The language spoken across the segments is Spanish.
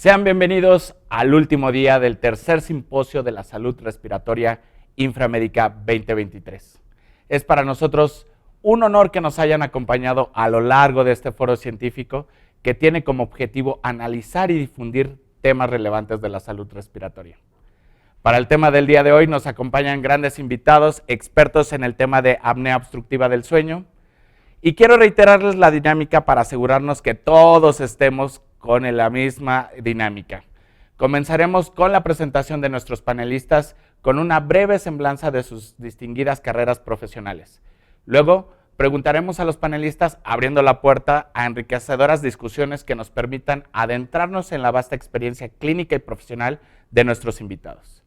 Sean bienvenidos al último día del tercer simposio de la salud respiratoria Inframédica 2023. Es para nosotros un honor que nos hayan acompañado a lo largo de este foro científico que tiene como objetivo analizar y difundir temas relevantes de la salud respiratoria. Para el tema del día de hoy nos acompañan grandes invitados, expertos en el tema de apnea obstructiva del sueño, y quiero reiterarles la dinámica para asegurarnos que todos estemos con la misma dinámica. Comenzaremos con la presentación de nuestros panelistas con una breve semblanza de sus distinguidas carreras profesionales. Luego, preguntaremos a los panelistas abriendo la puerta a enriquecedoras discusiones que nos permitan adentrarnos en la vasta experiencia clínica y profesional de nuestros invitados.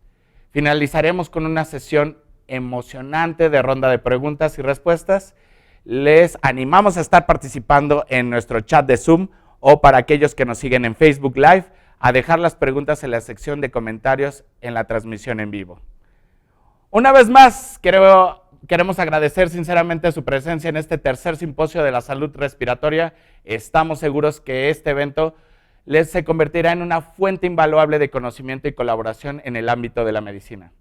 Finalizaremos con una sesión emocionante de ronda de preguntas y respuestas. Les animamos a estar participando en nuestro chat de Zoom o para aquellos que nos siguen en Facebook Live, a dejar las preguntas en la sección de comentarios en la transmisión en vivo. Una vez más, queremos agradecer sinceramente su presencia en este tercer simposio de la salud respiratoria. Estamos seguros que este evento se convertirá en una fuente invaluable de conocimiento y colaboración en el ámbito de la medicina.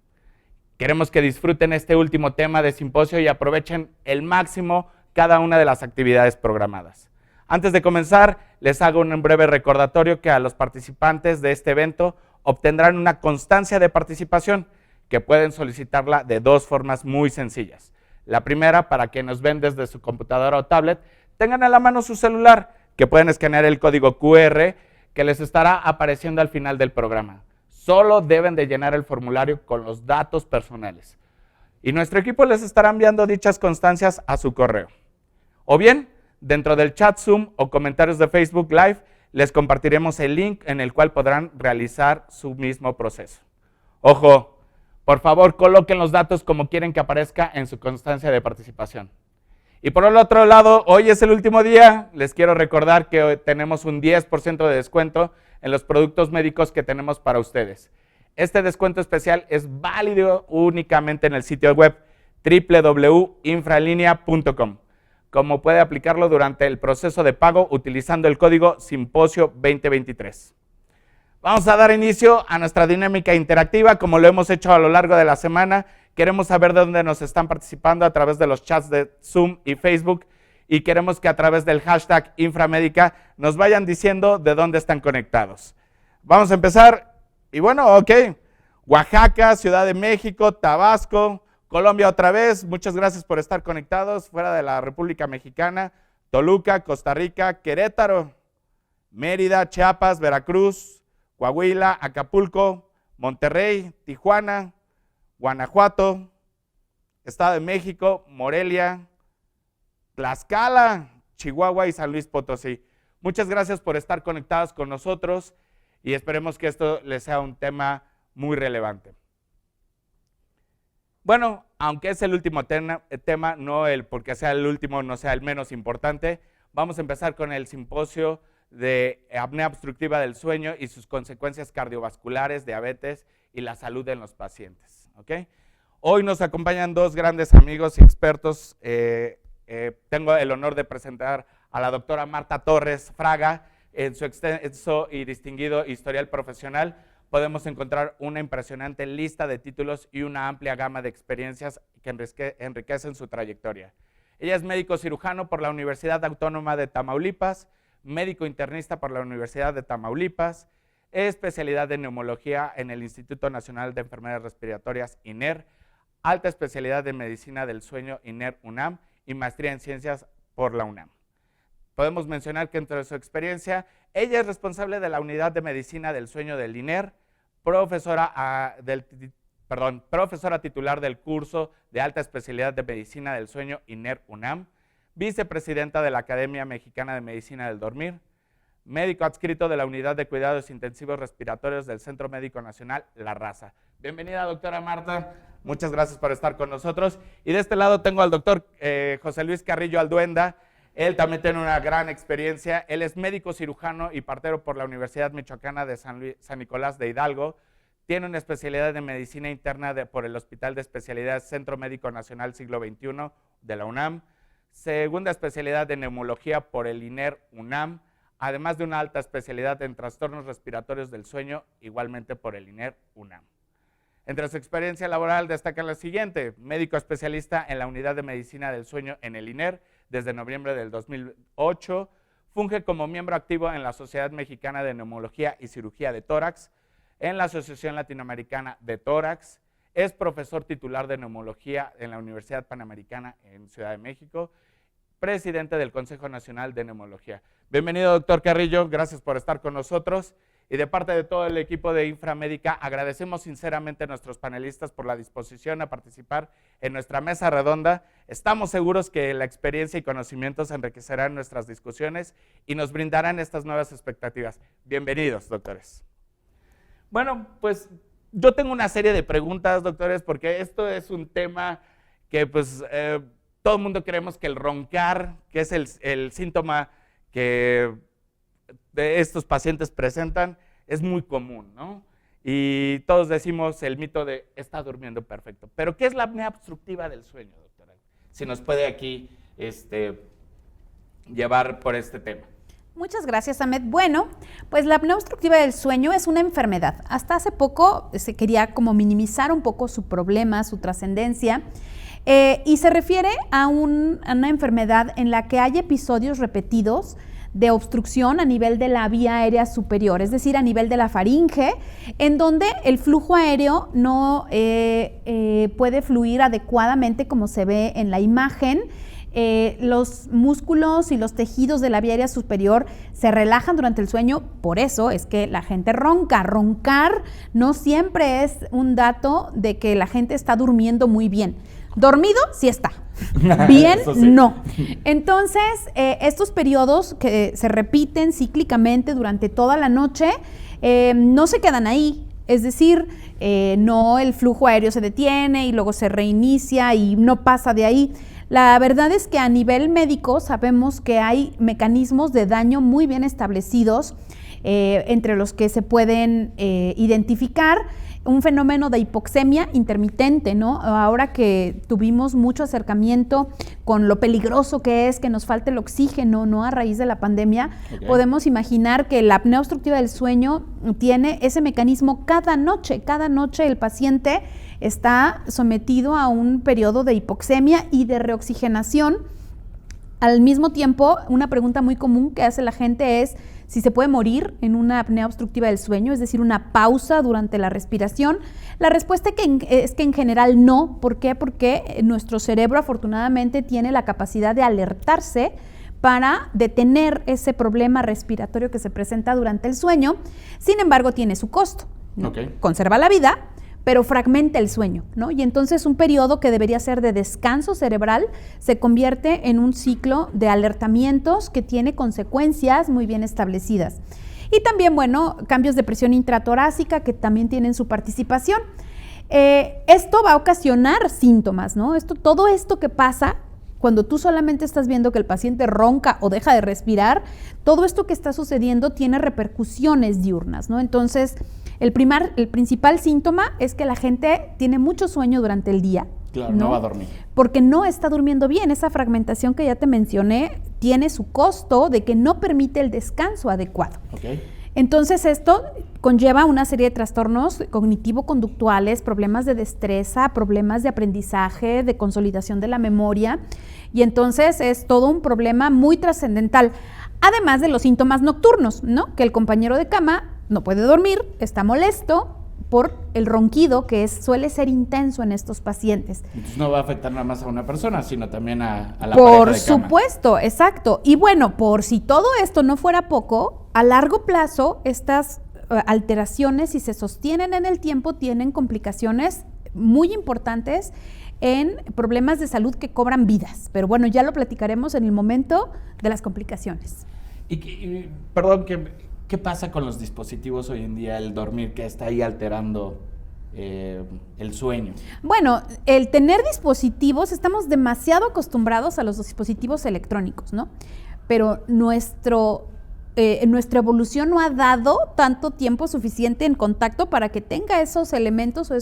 Queremos que disfruten este último tema de simposio y aprovechen el máximo cada una de las actividades programadas. Antes de comenzar, les hago un breve recordatorio que a los participantes de este evento obtendrán una constancia de participación que pueden solicitarla de dos formas muy sencillas. La primera, para quienes nos ven desde su computadora o tablet, tengan a la mano su celular, que pueden escanear el código QR que les estará apareciendo al final del programa. Solo deben de llenar el formulario con los datos personales. Y nuestro equipo les estará enviando dichas constancias a su correo. O bien, dentro del chat Zoom o comentarios de Facebook Live, les compartiremos el link en el cual podrán realizar su mismo proceso. Ojo, por favor, coloquen los datos como quieren que aparezca en su constancia de participación. Y por el otro lado, hoy es el último día. Les quiero recordar que hoy tenemos un 10% de descuento en los productos médicos que tenemos para ustedes. Este descuento especial es válido únicamente en el sitio web www.infralinea.com. Como puede aplicarlo durante el proceso de pago utilizando el código Simposio 2023. Vamos a dar inicio a nuestra dinámica interactiva, como lo hemos hecho a lo largo de la semana. Queremos saber de dónde nos están participando a través de los chats de Zoom y Facebook, y queremos que a través del hashtag Inframédica nos vayan diciendo de dónde están conectados. Vamos a empezar, y bueno, ok, Oaxaca, Ciudad de México, Tabasco, Colombia otra vez, muchas gracias por estar conectados, fuera de la República Mexicana, Toluca, Costa Rica, Querétaro, Mérida, Chiapas, Veracruz, Coahuila, Acapulco, Monterrey, Tijuana, Guanajuato, Estado de México, Morelia, Tlaxcala, Chihuahua y San Luis Potosí. Muchas gracias por estar conectados con nosotros y esperemos que esto les sea un tema muy relevante. Bueno, aunque es el último tema, no porque sea el último no sea el menos importante, vamos a empezar con el simposio de apnea obstructiva del sueño y sus consecuencias cardiovasculares, diabetes y la salud en los pacientes. ¿Okay? Hoy nos acompañan dos grandes amigos y expertos. Tengo el honor de presentar a la doctora Marta Torres Fraga. En su extenso y distinguido historial profesional podemos encontrar una impresionante lista de títulos y una amplia gama de experiencias que enriquecen su trayectoria. Ella es médico cirujano por la Universidad Autónoma de Tamaulipas, médico internista por la Universidad de Tamaulipas, especialidad de neumología en el Instituto Nacional de Enfermedades Respiratorias, INER, alta especialidad de medicina del sueño, INER UNAM, y maestría en ciencias por la UNAM. Podemos mencionar que entre su experiencia, ella es responsable de la unidad de medicina del sueño del INER, profesora titular del curso de alta especialidad de medicina del sueño INER UNAM, vicepresidenta de la Academia Mexicana de Medicina del Dormir, médico adscrito de la Unidad de Cuidados Intensivos Respiratorios del Centro Médico Nacional La Raza. Bienvenida, doctora Marta. Muchas gracias por estar con nosotros. Y de este lado tengo al doctor José Luis Carrillo Alduenda. Él también tiene una gran experiencia. Él es médico cirujano y partero por la Universidad Michoacana de San Nicolás de Hidalgo. Tiene una especialidad de medicina interna por el Hospital de Especialidades Centro Médico Nacional Siglo XXI de la UNAM. Segunda especialidad de neumología por el INER UNAM. además de una alta especialidad en trastornos respiratorios del sueño, igualmente por el INER UNAM. Entre su experiencia laboral destaca la siguiente: médico especialista en la Unidad de Medicina del Sueño en el INER desde noviembre del 2008, funge como miembro activo en la Sociedad Mexicana de Neumología y Cirugía de Tórax, en la Asociación Latinoamericana de Tórax, es profesor titular de neumología en la Universidad Panamericana en Ciudad de México, presidente del Consejo Nacional de Neumología. Bienvenido, doctor Carrillo, gracias por estar con nosotros. Y de parte de todo el equipo de Inframédica, agradecemos sinceramente a nuestros panelistas por la disposición a participar en nuestra mesa redonda. Estamos seguros que la experiencia y conocimientos enriquecerán nuestras discusiones y nos brindarán estas nuevas expectativas. Bienvenidos, doctores. Bueno, pues yo tengo una serie de preguntas, doctores, porque esto es un tema que pues todo el mundo creemos que el roncar, que es el síntoma que de estos pacientes presentan, es muy común, ¿no? Y todos decimos el mito de está durmiendo perfecto. Pero ¿qué es la apnea obstructiva del sueño, doctora? Si nos puede aquí llevar por este tema. Muchas gracias, Ahmed. Bueno, pues la apnea obstructiva del sueño es una enfermedad. Hasta hace poco se quería como minimizar un poco su problema, su trascendencia, y se refiere a una enfermedad en la que hay episodios repetidos de obstrucción a nivel de la vía aérea superior, es decir, a nivel de la faringe, en donde el flujo aéreo no puede fluir adecuadamente como se ve en la imagen. Los músculos y los tejidos de la vía aérea superior se relajan durante el sueño, por eso es que la gente ronca. Roncar no siempre es un dato de que la gente está durmiendo muy bien. Dormido, sí está. Bien, sí. No. Entonces, estos periodos que se repiten cíclicamente durante toda la noche, no se quedan ahí. Es decir, no el flujo aéreo se detiene y luego se reinicia y no pasa de ahí. La verdad es que a nivel médico sabemos que hay mecanismos de daño muy bien establecidos, entre los que se pueden identificar un fenómeno de hipoxemia intermitente, ¿no? Ahora que tuvimos mucho acercamiento con lo peligroso que es que nos falte el oxígeno, ¿no? A raíz de la pandemia, podemos imaginar que la apnea obstructiva del sueño tiene ese mecanismo cada noche el paciente está sometido a un periodo de hipoxemia y de reoxigenación. Al mismo tiempo, una pregunta muy común que hace la gente es si se puede morir en una apnea obstructiva del sueño, es decir, una pausa durante la respiración. La respuesta es que en general no. ¿Por qué? Porque nuestro cerebro afortunadamente tiene la capacidad de alertarse para detener ese problema respiratorio que se presenta durante el sueño. Sin embargo, tiene su costo, ¿no? Conserva la vida, pero fragmenta el sueño, ¿no? Y entonces un periodo que debería ser de descanso cerebral se convierte en un ciclo de alertamientos que tiene consecuencias muy bien establecidas. Y también, bueno, cambios de presión intratorácica que también tienen su participación. Esto va a ocasionar síntomas, ¿no? Todo esto que pasa cuando tú solamente estás viendo que el paciente ronca o deja de respirar, todo esto que está sucediendo tiene repercusiones diurnas, ¿no? Entonces, el principal síntoma es que la gente tiene mucho sueño durante el día. Claro, no va a dormir. Porque no está durmiendo bien. Esa fragmentación que ya te mencioné tiene su costo de que no permite el descanso adecuado. Entonces, esto conlleva una serie de trastornos cognitivo-conductuales, problemas de destreza, problemas de aprendizaje, de consolidación de la memoria, y entonces es todo un problema muy trascendental. Además de los síntomas nocturnos, ¿no? Que el compañero de cama no puede dormir, está molesto por el ronquido que suele ser intenso en estos pacientes. Entonces no va a afectar nada más a una persona, sino también a la pareja de cama. Por supuesto, exacto. Y bueno, por si todo esto no fuera poco, a largo plazo estas alteraciones, si se sostienen en el tiempo, tienen complicaciones muy importantes en problemas de salud que cobran vidas. Pero bueno, ya lo platicaremos en el momento de las complicaciones. Perdón, ¿qué pasa con los dispositivos hoy en día, el dormir, que está ahí alterando el sueño? Bueno, el tener dispositivos, estamos demasiado acostumbrados a los dispositivos electrónicos, ¿no? Pero nuestro nuestra evolución no ha dado tanto tiempo suficiente en contacto para que tenga esos elementos o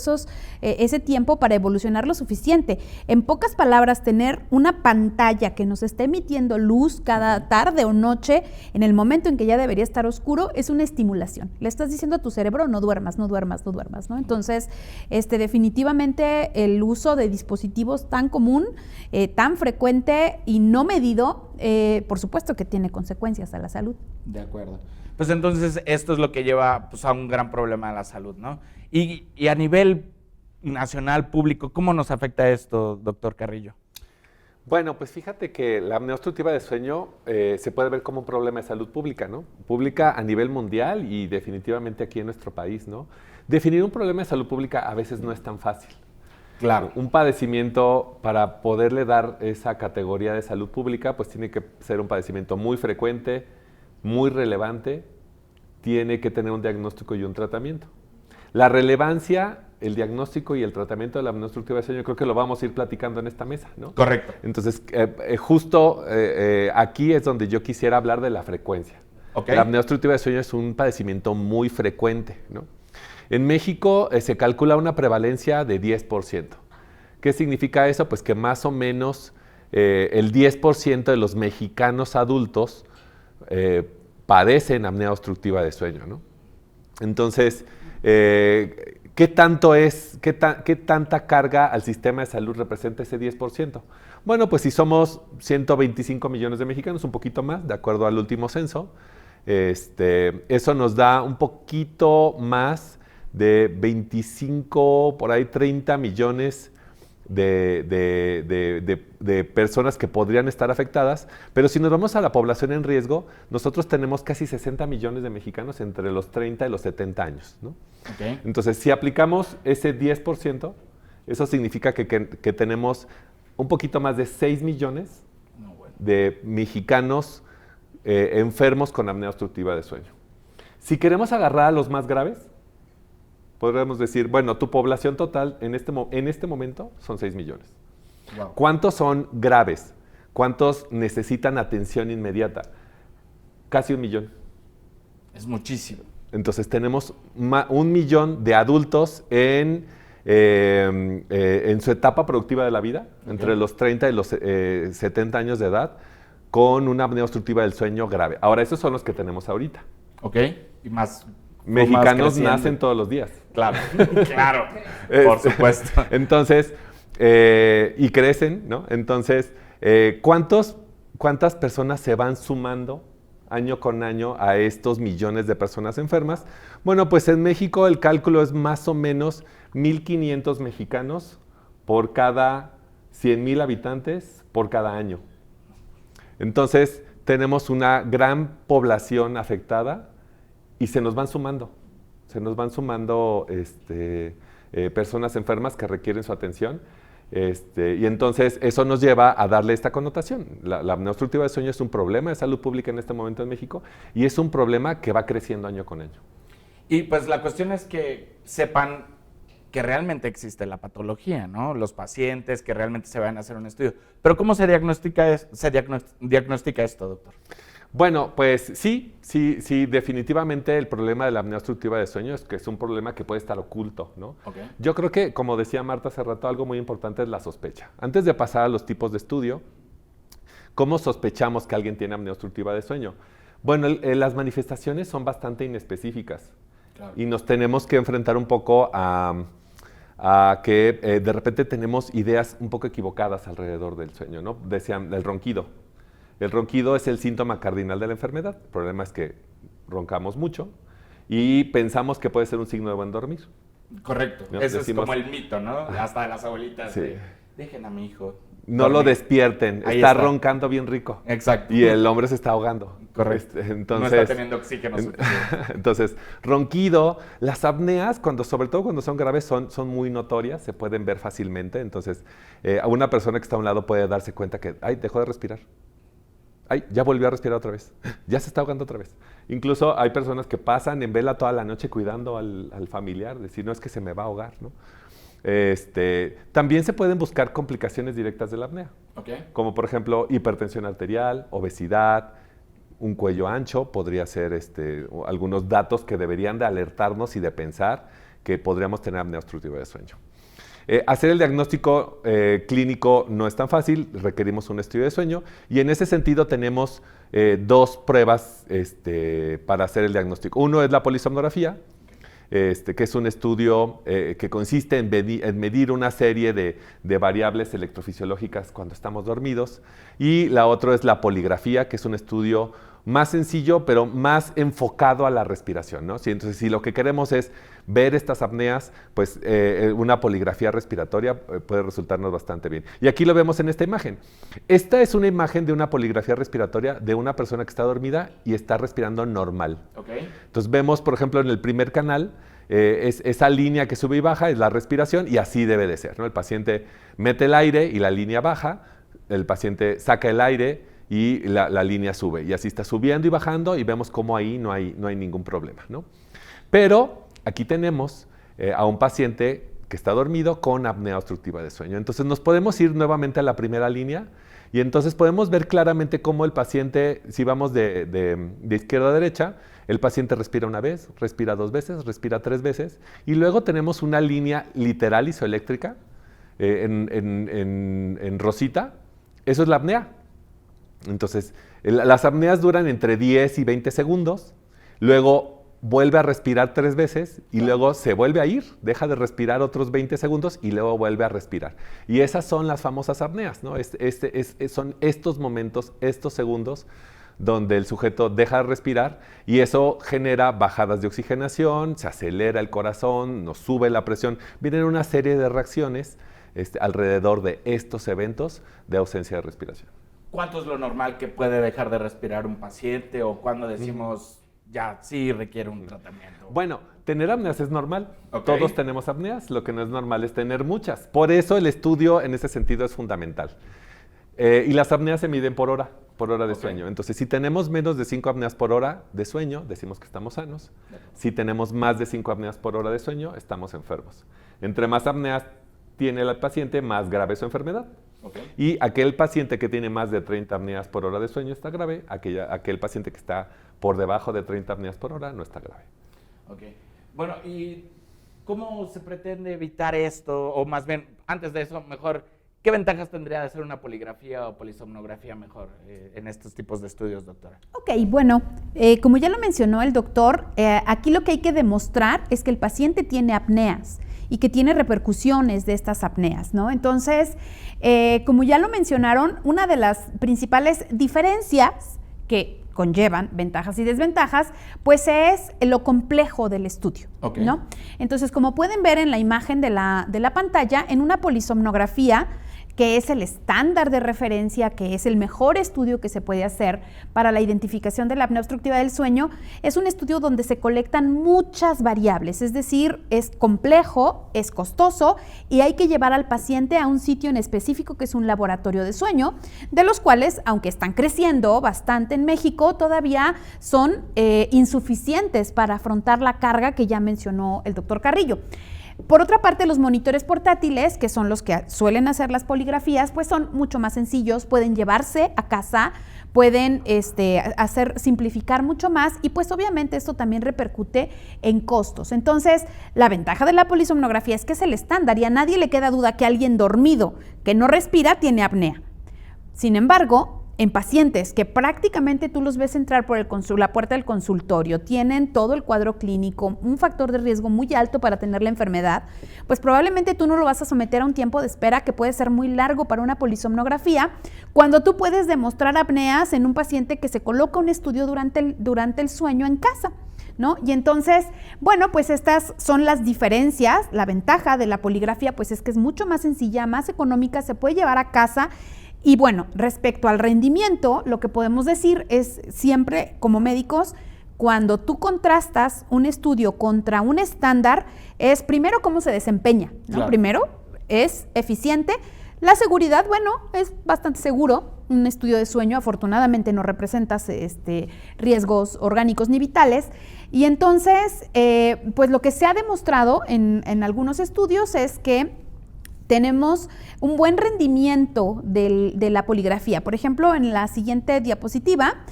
ese tiempo para evolucionar lo suficiente. En pocas palabras, tener una pantalla que nos esté emitiendo luz cada tarde o noche en el momento en que ya debería estar oscuro es una estimulación. Le estás diciendo a tu cerebro, no duermas, no duermas, no duermas, ¿no? Entonces, definitivamente el uso de dispositivos tan común, tan frecuente y no medido, por supuesto que tiene consecuencias a la salud. De acuerdo. Pues entonces esto es lo que lleva pues, a un gran problema de la salud, ¿no? Y a nivel nacional, público, ¿cómo nos afecta esto, doctor Carrillo? Bueno, pues fíjate que la apnea obstructiva de sueño se puede ver como un problema de salud pública, ¿no? Pública a nivel mundial y definitivamente aquí en nuestro país, ¿no? Definir un problema de salud pública a veces no es tan fácil. Claro. Un padecimiento, para poderle dar esa categoría de salud pública, pues tiene que ser un padecimiento muy frecuente, muy relevante, tiene que tener un diagnóstico y un tratamiento. La relevancia, el diagnóstico y el tratamiento de la apnea obstructiva de sueño creo que lo vamos a ir platicando en esta mesa, ¿no? Correcto. Entonces, justo aquí es donde yo quisiera hablar de la frecuencia. Okay. La apnea obstructiva de sueño es un padecimiento muy frecuente, ¿no? En México se calcula una prevalencia de 10%. ¿Qué significa eso? Pues que más o menos el 10% de los mexicanos adultos padecen apnea obstructiva de sueño, ¿no? Entonces, ¿qué tanta carga al sistema de salud representa ese 10%? Bueno, pues si somos 125 millones de mexicanos, un poquito más, de acuerdo al último censo, eso nos da un poquito más de 25, por ahí 30 millones de personas que podrían estar afectadas, pero si nos vamos a la población en riesgo, nosotros tenemos casi 60 millones de mexicanos entre los 30 y los 70 años, ¿no? Okay. Entonces, si aplicamos ese 10%, eso significa que tenemos un poquito más de 6 millones de mexicanos enfermos con apnea obstructiva de sueño. Si queremos agarrar a los más graves, podríamos decir, bueno, tu población total en este momento son 6 millones. Wow. ¿Cuántos son graves? ¿Cuántos necesitan atención inmediata? Casi 1 millón. Es muchísimo. Entonces tenemos 1 millón de adultos en su etapa productiva de la vida, okay, entre los 30 y los 70 años de edad, con una apnea obstructiva del sueño grave. Ahora, esos son los que tenemos ahorita. Ok, y más... Mexicanos nacen todos los días. Claro, claro, por supuesto. Entonces, y crecen, ¿no? Entonces, ¿cuántas personas se van sumando año con año a estos millones de personas enfermas? Bueno, pues en México el cálculo es más o menos 1,500 mexicanos por cada 100,000 habitantes por cada año. Entonces, tenemos una gran población afectada y se nos van sumando personas enfermas que requieren su atención. Y entonces eso nos lleva a darle esta connotación. La apnea obstructiva de sueño es un problema de salud pública en este momento en México y es un problema que va creciendo año con año. Y pues la cuestión es que sepan que realmente existe la patología, ¿no? Los pacientes que realmente se vayan a hacer un estudio. Pero ¿cómo se diagnostica esto, doctor? Bueno, pues sí, definitivamente el problema de la apnea obstructiva de sueño es que es un problema que puede estar oculto, ¿no? Okay. Yo creo que, como decía Marta hace rato, algo muy importante es la sospecha. Antes de pasar a los tipos de estudio, ¿cómo sospechamos que alguien tiene apnea obstructiva de sueño? Bueno, las manifestaciones son bastante inespecíficas. Claro. Y nos tenemos que enfrentar un poco a que de repente tenemos ideas un poco equivocadas alrededor del sueño, ¿no? Decían el ronquido. El ronquido es el síntoma cardinal de la enfermedad. El problema es que roncamos mucho y pensamos que puede ser un signo de buen dormir. Correcto. ¿No? Eso decimos, es como el mito, ¿no? Hasta de las abuelitas. Sí. Dejen a mi hijo. No lo despierten. Está roncando bien rico. Exacto. Y el hombre se está ahogando. Correcto. Entonces, no está teniendo oxígeno suficiente. Entonces, ronquido. Las apneas, sobre todo cuando son graves, son muy notorias. Se pueden ver fácilmente. Entonces, una persona que está a un lado puede darse cuenta que, ay, dejó de respirar. Ay, ya volvió a respirar otra vez, ya se está ahogando otra vez. Incluso hay personas que pasan en vela toda la noche cuidando al familiar, decir, no, es que se me va a ahogar, ¿no? También se pueden buscar complicaciones directas de la apnea, okay, como por ejemplo hipertensión arterial, obesidad, un cuello ancho, podría ser algunos datos que deberían de alertarnos y de pensar que podríamos tener apnea obstructiva de sueño. Hacer el diagnóstico clínico no es tan fácil, requerimos un estudio de sueño y en ese sentido tenemos dos pruebas para hacer el diagnóstico. Uno es la polisomnografía, que es un estudio que consiste en medir una serie de variables electrofisiológicas cuando estamos dormidos. Y la otra es la poligrafía, que es un estudio más sencillo, pero más enfocado a la respiración, ¿no? Entonces, si lo que queremos es ver estas apneas, pues una poligrafía respiratoria puede resultarnos bastante bien. Y aquí lo vemos en esta imagen. Esta es una imagen de una poligrafía respiratoria de una persona que está dormida y está respirando normal. Okay. Entonces vemos, por ejemplo, en el primer canal, esa línea que sube y baja es la respiración y así debe de ser, ¿no? El paciente mete el aire y la línea baja, el paciente saca el aire y la línea sube. Y así está subiendo y bajando y vemos cómo ahí no hay ningún problema, ¿no? Pero aquí tenemos a un paciente que está dormido con apnea obstructiva de sueño. Entonces nos podemos ir nuevamente a la primera línea y entonces podemos ver claramente cómo el paciente, si vamos de izquierda a derecha, el paciente respira una vez, respira 2 veces, respira 3 veces y luego tenemos una línea literal isoeléctrica en rosita. Eso es la apnea. Entonces, las apneas duran entre 10 y 20 segundos, luego vuelve a respirar 3 veces y luego se vuelve a ir, deja de respirar otros 20 segundos y luego vuelve a respirar. Y esas son las famosas apneas, ¿no? Son estos momentos, estos segundos donde el sujeto deja de respirar y eso genera bajadas de oxigenación, se acelera el corazón, nos sube la presión. Vienen una serie de reacciones alrededor de estos eventos de ausencia de respiración. ¿Cuánto es lo normal que puede dejar de respirar un paciente o cuando decimos ya sí requiere un tratamiento? Bueno, tener apneas es normal. Okay. Todos tenemos apneas, lo que no es normal es tener muchas. Por eso el estudio en ese sentido es fundamental. Y las apneas se miden por hora de sueño. Entonces, si tenemos menos de 5 apneas por hora de sueño, decimos que estamos sanos. Si tenemos más de 5 apneas por hora de sueño, estamos enfermos. Entre más apneas tiene el paciente, más grave es su enfermedad. Okay. Y aquel paciente que tiene más de 30 apneas por hora de sueño está grave, aquel paciente que está por debajo de 30 apneas por hora no está grave. Okay. Bueno, ¿y cómo se pretende evitar esto? O más bien, antes de eso, mejor, ¿qué ventajas tendría de hacer una poligrafía o polisomnografía mejor en estos tipos de estudios, doctora? Ok, bueno, como ya lo mencionó el doctor, aquí lo que hay que demostrar es que el paciente tiene apneas y que tiene repercusiones de estas apneas, ¿no? Entonces, como ya lo mencionaron, una de las principales diferencias que conllevan ventajas y desventajas, pues es lo complejo del estudio, okay, ¿no? Entonces, como pueden ver en la imagen de la pantalla, en una polisomnografía, que es el estándar de referencia, que es el mejor estudio que se puede hacer para la identificación de la apnea obstructiva del sueño, es un estudio donde se colectan muchas variables, es decir, es complejo, es costoso y hay que llevar al paciente a un sitio en específico que es un laboratorio de sueño, de los cuales, aunque están creciendo bastante en México, todavía son insuficientes para afrontar la carga que ya mencionó el doctor Carrillo. Por otra parte, los monitores portátiles, que son los que suelen hacer las poligrafías, pues son mucho más sencillos, pueden llevarse a casa, pueden simplificar mucho más y pues obviamente esto también repercute en costos. Entonces, la ventaja de la polisomnografía es que es el estándar y a nadie le queda duda que alguien dormido que no respira tiene apnea. Sin embargo, en pacientes que prácticamente tú los ves entrar por la puerta del consultorio, tienen todo el cuadro clínico, un factor de riesgo muy alto para tener la enfermedad, pues probablemente tú no lo vas a someter a un tiempo de espera que puede ser muy largo para una polisomnografía, cuando tú puedes demostrar apneas en un paciente que se coloca un estudio durante el sueño en casa, ¿no? Y entonces, bueno, pues estas son las diferencias. La ventaja de la poligrafía pues es que es mucho más sencilla, más económica, se puede llevar a casa. Y bueno, respecto al rendimiento, lo que podemos decir es siempre como médicos, cuando tú contrastas un estudio contra un estándar, es primero cómo se desempeña, ¿no? Claro. Primero, es eficiente. La seguridad, bueno, es bastante seguro. Un estudio de sueño afortunadamente no representa riesgos orgánicos ni vitales. Y entonces, pues lo que se ha demostrado en algunos estudios es que tenemos un buen rendimiento de la poligrafía. Por ejemplo, en la siguiente diapositiva,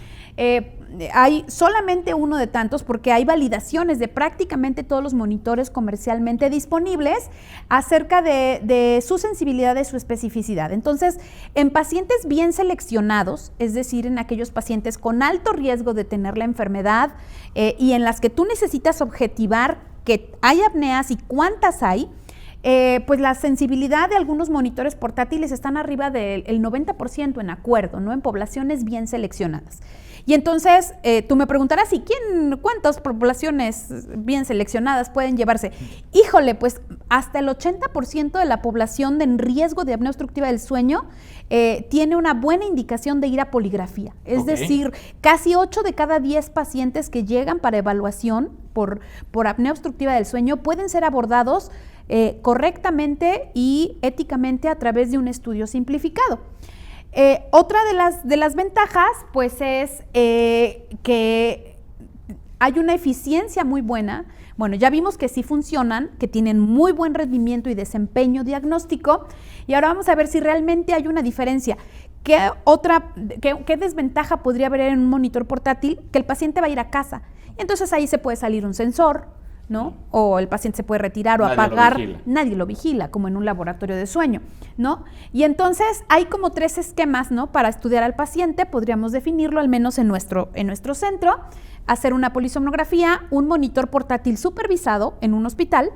hay solamente uno de tantos porque hay validaciones de prácticamente todos los monitores comercialmente disponibles acerca de su sensibilidad, de su especificidad. Entonces, en pacientes bien seleccionados, es decir, en aquellos pacientes con alto riesgo de tener la enfermedad y en las que tú necesitas objetivar que hay apneas y cuántas hay, pues la sensibilidad de algunos monitores portátiles están arriba del 90% en acuerdo, ¿no? En poblaciones bien seleccionadas. Y entonces, tú me preguntarás, ¿y cuántas poblaciones bien seleccionadas pueden llevarse? Híjole, pues hasta el 80% de la población en riesgo de apnea obstructiva del sueño tiene una buena indicación de ir a poligrafía. Es decir, casi 8 de cada 10 pacientes que llegan para evaluación por apnea obstructiva del sueño pueden ser abordados correctamente y éticamente a través de un estudio simplificado. Otra de las ventajas, pues, es que hay una eficiencia muy buena. Bueno, ya vimos que sí funcionan, que tienen muy buen rendimiento y desempeño diagnóstico, y ahora vamos a ver si realmente hay una diferencia. ¿Qué desventaja podría haber en un monitor portátil? Que el paciente va a ir a casa, entonces ahí se puede salir un sensor, ¿no? O el paciente se puede retirar o apagar, nadie lo vigila, como en un laboratorio de sueño, ¿no? Y entonces hay como 3 esquemas, ¿no? Para estudiar al paciente, podríamos definirlo al menos en nuestro centro, hacer una polisomnografía, un monitor portátil supervisado en un hospital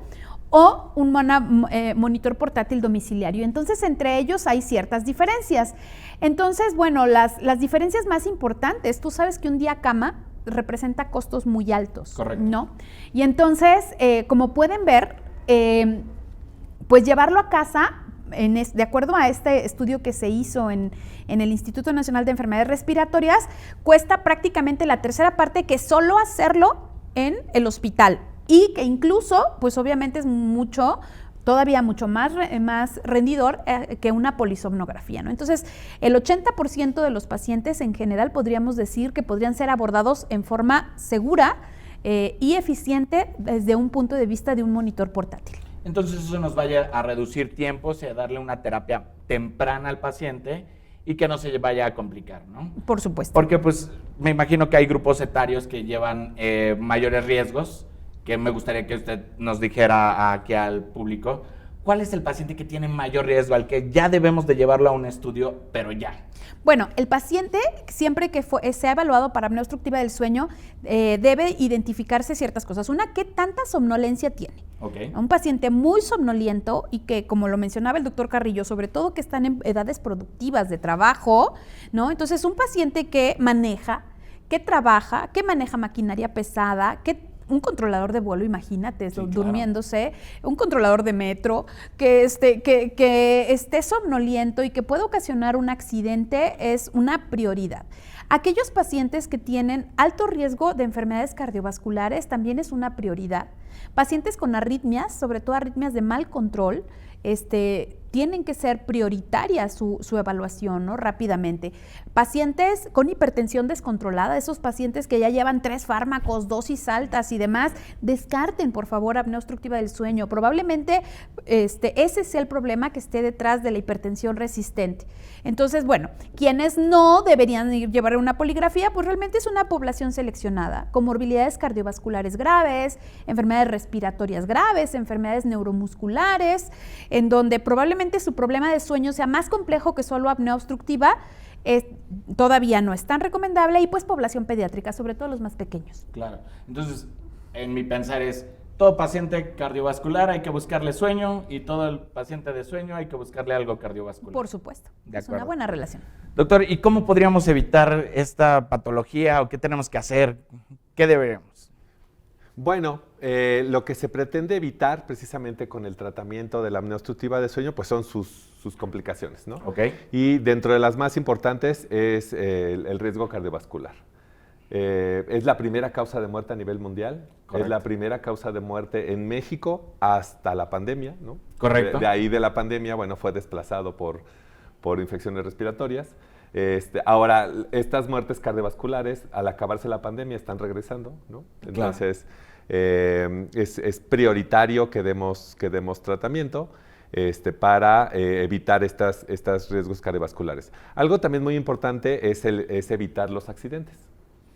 o un monitor portátil domiciliario. Entonces, entre ellos hay ciertas diferencias. Entonces, bueno, las diferencias más importantes, tú sabes que un día cama representa costos muy altos, correcto, ¿no? Y entonces, como pueden ver, pues llevarlo a casa, de acuerdo a este estudio que se hizo en el Instituto Nacional de Enfermedades Respiratorias, cuesta prácticamente la tercera parte que solo hacerlo en el hospital, y que incluso, pues obviamente es todavía mucho más rendidor que una polisomnografía, ¿no? Entonces, el 80% de los pacientes en general podríamos decir que podrían ser abordados en forma segura y eficiente desde un punto de vista de un monitor portátil. Entonces, eso nos vaya a reducir tiempos y a darle una terapia temprana al paciente y que no se vaya a complicar, ¿no? Por supuesto. Porque, pues, me imagino que hay grupos etarios que llevan mayores riesgos, que me gustaría que usted nos dijera aquí al público, ¿cuál es el paciente que tiene mayor riesgo, al que ya debemos de llevarlo a un estudio, pero ya? Bueno, el paciente, siempre que sea evaluado para apnea obstructiva del sueño, debe identificarse ciertas cosas. Una, ¿qué tanta somnolencia tiene? Okay. Un paciente muy somnoliento y que, como lo mencionaba el doctor Carrillo, sobre todo que están en edades productivas de trabajo, ¿no? Entonces, un paciente que maneja, que trabaja, que maneja maquinaria pesada, un controlador de vuelo, imagínate, sí, durmiéndose, claro. Un controlador de metro, que esté somnoliento y que pueda ocasionar un accidente es una prioridad. Aquellos pacientes que tienen alto riesgo de enfermedades cardiovasculares también es una prioridad. Pacientes con arritmias, sobre todo arritmias de mal control, tienen que ser prioritarias su evaluación, ¿no? Rápidamente. Pacientes con hipertensión descontrolada, esos pacientes que ya llevan 3 fármacos, dosis altas y demás, descarten, por favor, apnea obstructiva del sueño. Probablemente ese sea el problema que esté detrás de la hipertensión resistente. Entonces, bueno, quienes no deberían llevar una poligrafía, pues realmente es una población seleccionada, con morbilidades cardiovasculares graves, enfermedades respiratorias graves, enfermedades neuromusculares, en donde probablemente su problema de sueño sea más complejo que solo apnea obstructiva, todavía no es tan recomendable, y pues población pediátrica, sobre todo los más pequeños. Claro. Entonces, en mi pensar es, todo paciente cardiovascular hay que buscarle sueño, y todo el paciente de sueño hay que buscarle algo cardiovascular. Por supuesto. Es una buena relación. Doctor, ¿y cómo podríamos evitar esta patología, o qué tenemos que hacer? ¿Qué deberíamos? Bueno, lo que se pretende evitar precisamente con el tratamiento de la apnea obstructiva de sueño, pues son sus complicaciones, ¿no? Okay. Y dentro de las más importantes es el riesgo cardiovascular. Es la primera causa de muerte a nivel mundial. Correcto. Es la primera causa de muerte en México hasta la pandemia, ¿no? Correcto. De ahí de la pandemia, bueno, fue desplazado por infecciones respiratorias. Ahora, estas muertes cardiovasculares, al acabarse la pandemia, están regresando, ¿no? Entonces, claro. Es prioritario que demos tratamiento. para evitar estos riesgos cardiovasculares. Algo también muy importante es evitar los accidentes.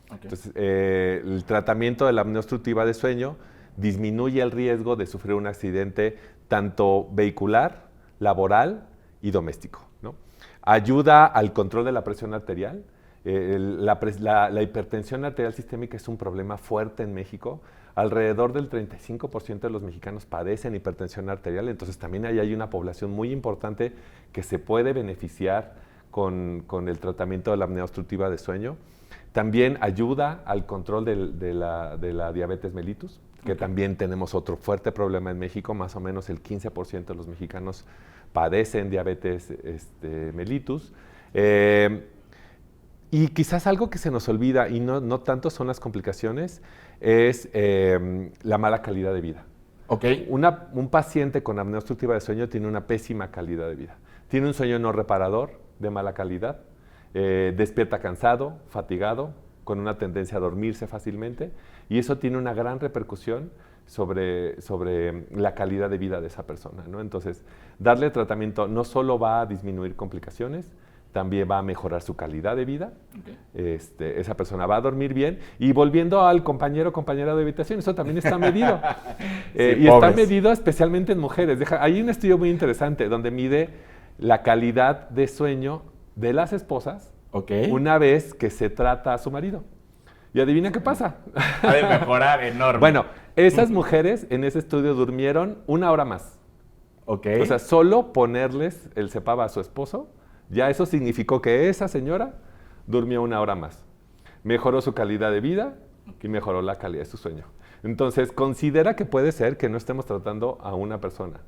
Okay. Entonces, el tratamiento de la apnea obstructiva de sueño disminuye el riesgo de sufrir un accidente tanto vehicular, laboral y doméstico, ¿no? Ayuda al control de la presión arterial. La hipertensión arterial sistémica es un problema fuerte en México. Alrededor del 35% de los mexicanos padecen hipertensión arterial, entonces también ahí hay una población muy importante que se puede beneficiar con el tratamiento de la apnea obstructiva de sueño. También ayuda al control de la diabetes mellitus, que también tenemos otro fuerte problema en México. Más o menos el 15% de los mexicanos padecen diabetes mellitus. Y quizás algo que se nos olvida, y no tanto son las complicaciones, es la mala calidad de vida. Okay. Un paciente con apnea obstructiva de sueño tiene una pésima calidad de vida. Tiene un sueño no reparador, de mala calidad, despierta cansado, fatigado, con una tendencia a dormirse fácilmente, y eso tiene una gran repercusión sobre la calidad de vida de esa persona, ¿no? Entonces, darle tratamiento no solo va a disminuir complicaciones, también va a mejorar su calidad de vida. Okay. Esa persona va a dormir bien. Y volviendo al compañera de habitación, eso también está medido. Y está medido especialmente en mujeres. Hay un estudio muy interesante donde mide la calidad de sueño de las esposas una vez que se trata a su marido. Y adivina qué pasa. Ha de mejorar enorme. Bueno, esas mujeres en ese estudio durmieron 1 hora más. Okay. O sea, solo ponerles el CPAP a su esposo, ya eso significó que esa señora durmió 1 hora más. Mejoró su calidad de vida y mejoró la calidad de su sueño. Entonces, considera que puede ser que no estemos tratando a una persona.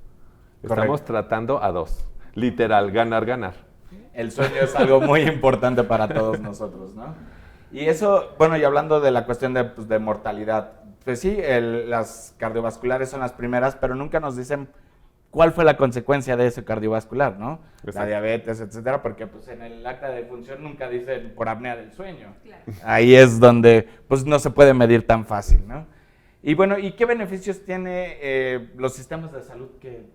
Estamos tratando a 2. Literal, ganar, ganar. El sueño es algo muy importante para todos nosotros, ¿no? Y eso, bueno, y hablando de la cuestión de mortalidad, pues sí, las cardiovasculares son las primeras, pero nunca nos dicen cuál fue la consecuencia de ese cardiovascular, ¿no? Exacto. La diabetes, etcétera, porque pues en el acta de defunción nunca dicen por apnea del sueño. Claro. Ahí es donde pues no se puede medir tan fácil, ¿no? Y bueno, ¿y qué beneficios tiene los sistemas de salud que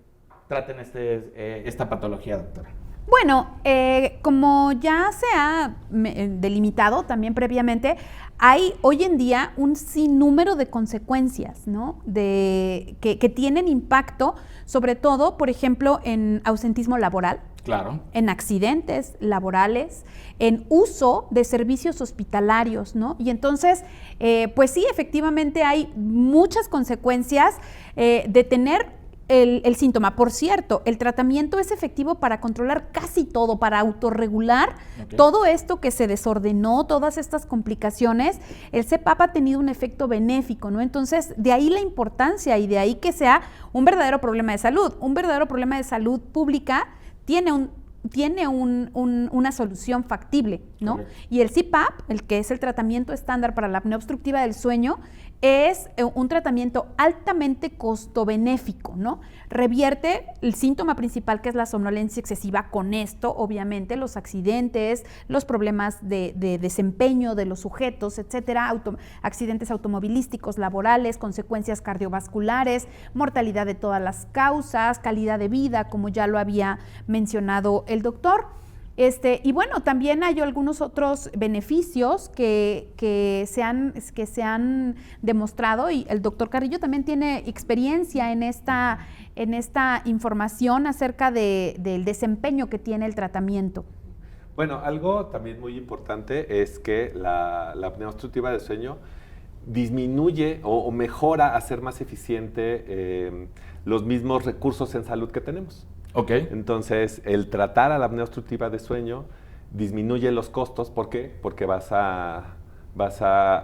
traten esta patología, doctora? Bueno, como ya se ha delimitado también previamente, hay hoy en día un sinnúmero de consecuencias, ¿no? Que tienen impacto, sobre todo, por ejemplo, en ausentismo laboral, claro, en accidentes laborales, en uso de servicios hospitalarios, ¿no? Y entonces, pues sí, efectivamente hay muchas consecuencias de tener el síntoma. Por cierto, el tratamiento es efectivo para controlar casi todo, para autorregular todo esto que se desordenó, todas estas complicaciones. El CPAP ha tenido un efecto benéfico, ¿no? Entonces, de ahí la importancia y de ahí que sea un verdadero problema de salud. Un verdadero problema de salud pública tiene una solución factible, ¿no? Y el CPAP, el que es el tratamiento estándar para la apnea obstructiva del sueño, es un tratamiento altamente costo-benéfico, ¿no? Revierte el síntoma principal, que es la somnolencia excesiva. Con esto, obviamente, los accidentes, los problemas de desempeño de los sujetos, etcétera, accidentes automovilísticos, laborales, consecuencias cardiovasculares, mortalidad de todas las causas, calidad de vida, como ya lo había mencionado el doctor. Y bueno, también hay algunos otros beneficios que se han demostrado, y el doctor Carrillo también tiene experiencia en esta información acerca del desempeño que tiene el tratamiento. Bueno, algo también muy importante es que la apnea obstructiva del sueño disminuye o mejora a ser más eficiente los mismos recursos en salud que tenemos. Entonces, el tratar a la apnea obstructiva de sueño disminuye los costos. ¿Por qué? Porque vas a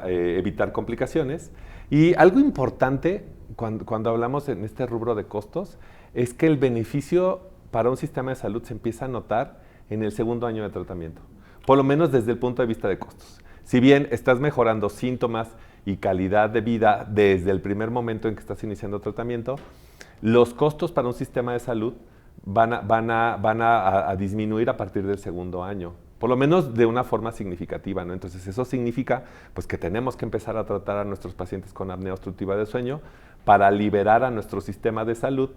evitar complicaciones. Y algo importante cuando hablamos en este rubro de costos es que el beneficio para un sistema de salud se empieza a notar en el 2º año de tratamiento, por lo menos desde el punto de vista de costos. Si bien estás mejorando síntomas y calidad de vida desde el primer momento en que estás iniciando tratamiento, los costos para un sistema de salud van a disminuir a partir del 2º año, por lo menos de una forma significativa, ¿no? Entonces, eso significa pues, que tenemos que empezar a tratar a nuestros pacientes con apnea obstructiva de sueño para liberar a nuestro sistema de salud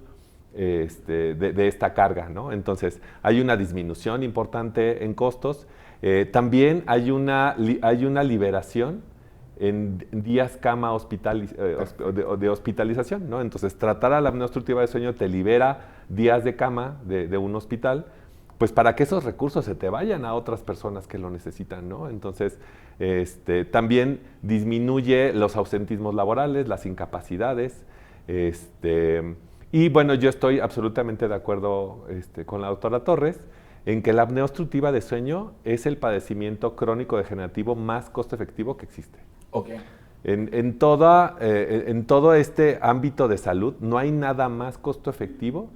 de esta carga, ¿no? Entonces, hay una disminución importante en costos. También hay una liberación en días cama de hospitalización, ¿no? Entonces, tratar a la apnea obstructiva del sueño te libera días de cama de un hospital, pues para que esos recursos se te vayan a otras personas que lo necesitan, ¿no? Entonces, también disminuye los ausentismos laborales, las incapacidades, y bueno, yo estoy absolutamente de acuerdo con la doctora Torres en que la apnea obstructiva de sueño es el padecimiento crónico degenerativo más costo efectivo que existe. Okay. En todo este ámbito de salud no hay nada más costo efectivo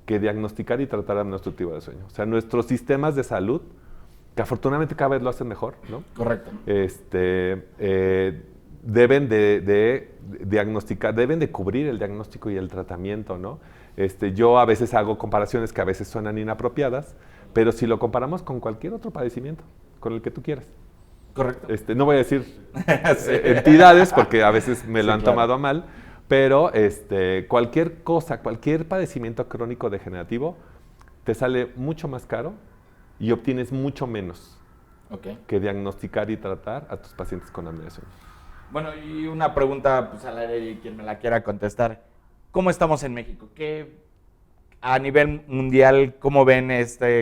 que diagnosticar y tratar apnea obstructiva de sueño. O sea, nuestros sistemas de salud, que afortunadamente cada vez lo hacen mejor, ¿no? Correcto. Deben de diagnosticar, deben de cubrir el diagnóstico y el tratamiento, ¿no? Yo a veces hago comparaciones que a veces suenan inapropiadas, pero si lo comparamos con cualquier otro padecimiento, con el que tú quieras. Correcto. No voy a decir sí. Entidades porque a veces me lo han tomado a mal, pero cualquier cosa, cualquier padecimiento crónico degenerativo te sale mucho más caro y obtienes mucho menos que diagnosticar y tratar a tus pacientes con apnea de sueño. Bueno, y una pregunta pues, al aire y quien me la quiera contestar. ¿Cómo estamos en México? ¿Qué, a nivel mundial, cómo ven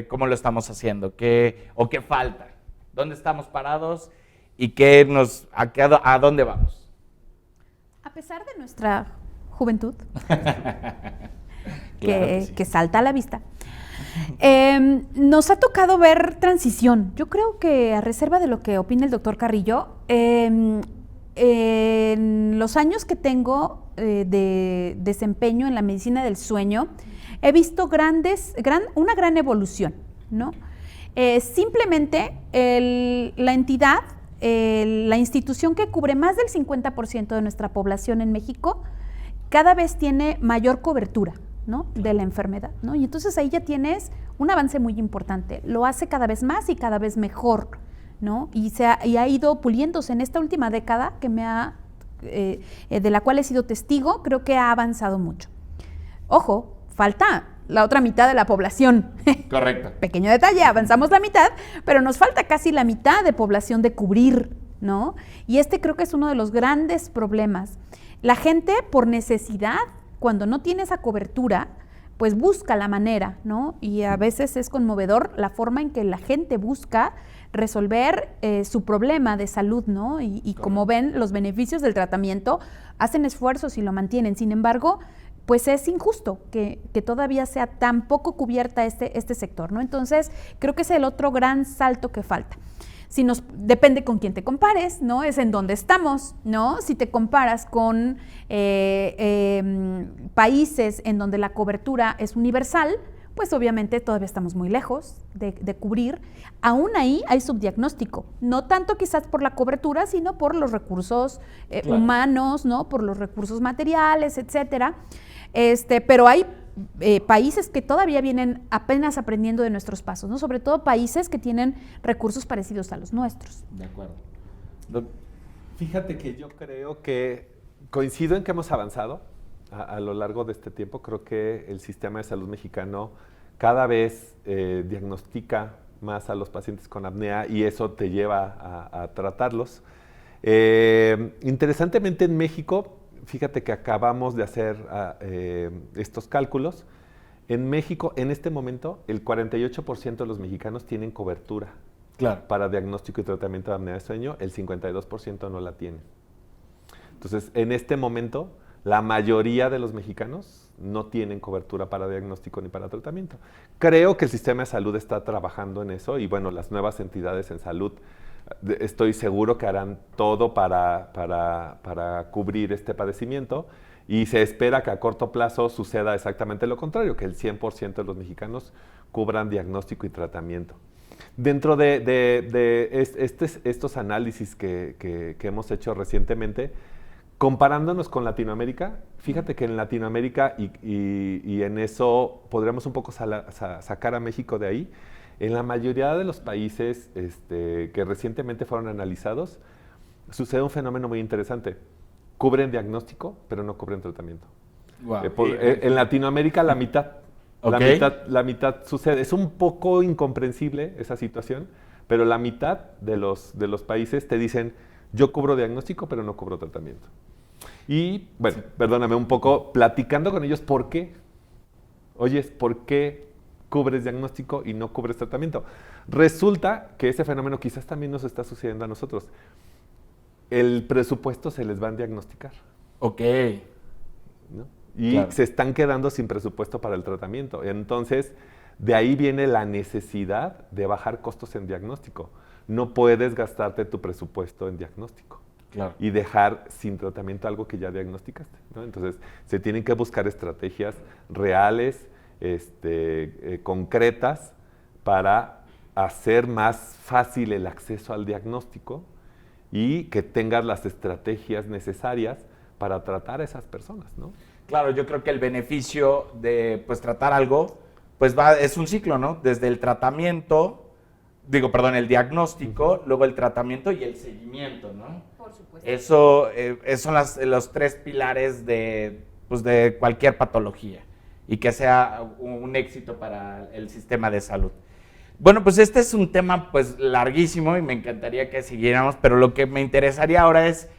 cómo lo estamos haciendo? ¿Qué falta? ¿Dónde estamos parados? ¿Y a dónde vamos? A pesar de nuestra juventud, Claro que salta a la vista, nos ha tocado ver transición. Yo creo que, a reserva de lo que opina el doctor Carrillo, en los años que tengo de desempeño en la medicina del sueño, he visto una gran evolución, ¿no? Simplemente la entidad, la institución que cubre más del 50% de nuestra población en México, cada vez tiene mayor cobertura, ¿no?, de la enfermedad, ¿no? Y entonces ahí ya tienes un avance muy importante. Lo hace cada vez más y cada vez mejor, ¿no? Y ha ido puliéndose en esta última década de la cual he sido testigo. Creo que ha avanzado mucho. Ojo, falta la otra mitad de la población. Correcto. Pequeño detalle, avanzamos la mitad, pero nos falta casi la mitad de población de cubrir, ¿no? Y creo que es uno de los grandes problemas. La gente, por necesidad, cuando no tiene esa cobertura, pues busca la manera, ¿no? Y a veces es conmovedor la forma en que la gente busca resolver su problema de salud, ¿no? Y como ven, los beneficios del tratamiento hacen esfuerzos y lo mantienen. Sin embargo, pues es injusto que todavía sea tan poco cubierta este sector, ¿no? Entonces, creo que es el otro gran salto que falta. Depende con quién te compares, ¿no? Es en dónde estamos, ¿no? Si te comparas con países en donde la cobertura es universal, pues obviamente todavía estamos muy lejos de cubrir. Aún ahí hay subdiagnóstico, no tanto quizás por la cobertura, sino por los recursos humanos, ¿no? Por los recursos materiales, etcétera. Pero hay países que todavía vienen apenas aprendiendo de nuestros pasos, ¿no? Sobre todo países que tienen recursos parecidos a los nuestros. De acuerdo. Fíjate que yo creo que coincido en que hemos avanzado a lo largo de este tiempo. Creo que el sistema de salud mexicano cada vez diagnostica más a los pacientes con apnea y eso te lleva a tratarlos. Interesantemente en México, fíjate que acabamos de hacer estos cálculos. En México, en este momento, el 48% de los mexicanos tienen cobertura para diagnóstico y tratamiento de apnea de sueño, el 52% no la tienen. Entonces, en este momento, la mayoría de los mexicanos no tienen cobertura para diagnóstico ni para tratamiento. Creo que el sistema de salud está trabajando en eso y bueno, las nuevas entidades en salud estoy seguro que harán todo para cubrir este padecimiento y se espera que a corto plazo suceda exactamente lo contrario, que el 100% de los mexicanos cubran diagnóstico y tratamiento. Dentro de estos análisis que hemos hecho recientemente, comparándonos con Latinoamérica, fíjate que en Latinoamérica, y en eso podríamos un poco sacar a México de ahí, en la mayoría de los países que recientemente fueron analizados, sucede un fenómeno muy interesante. Cubren diagnóstico, pero no cubren tratamiento. Wow. En Latinoamérica la mitad. Okay. La mitad sucede. Es un poco incomprensible esa situación, pero la mitad de los países te dicen, yo cubro diagnóstico, pero no cubro tratamiento. Y, bueno, perdóname un poco, platicando con ellos, ¿por qué? Oye, ¿por qué cubres diagnóstico y no cubres tratamiento? Resulta que ese fenómeno quizás también nos está sucediendo a nosotros. El presupuesto se les va a diagnosticar. Ok. ¿No? Y se están quedando sin presupuesto para el tratamiento. Entonces, de ahí viene la necesidad de bajar costos en diagnóstico. No puedes gastarte tu presupuesto en diagnóstico. Claro. Y dejar sin tratamiento algo que ya diagnosticaste, ¿no? Entonces, se tienen que buscar estrategias reales, concretas, para hacer más fácil el acceso al diagnóstico y que tengas las estrategias necesarias para tratar a esas personas, ¿no? Claro, yo creo que el beneficio de pues, tratar algo pues es un ciclo, ¿no? Desde el tratamiento, el diagnóstico, luego el tratamiento y el seguimiento, ¿no? Por supuesto. Eso son los 3 pilares de cualquier patología y que sea un éxito para el sistema de salud. Bueno, pues este es un tema pues larguísimo y me encantaría que siguiéramos, pero lo que me interesaría ahora es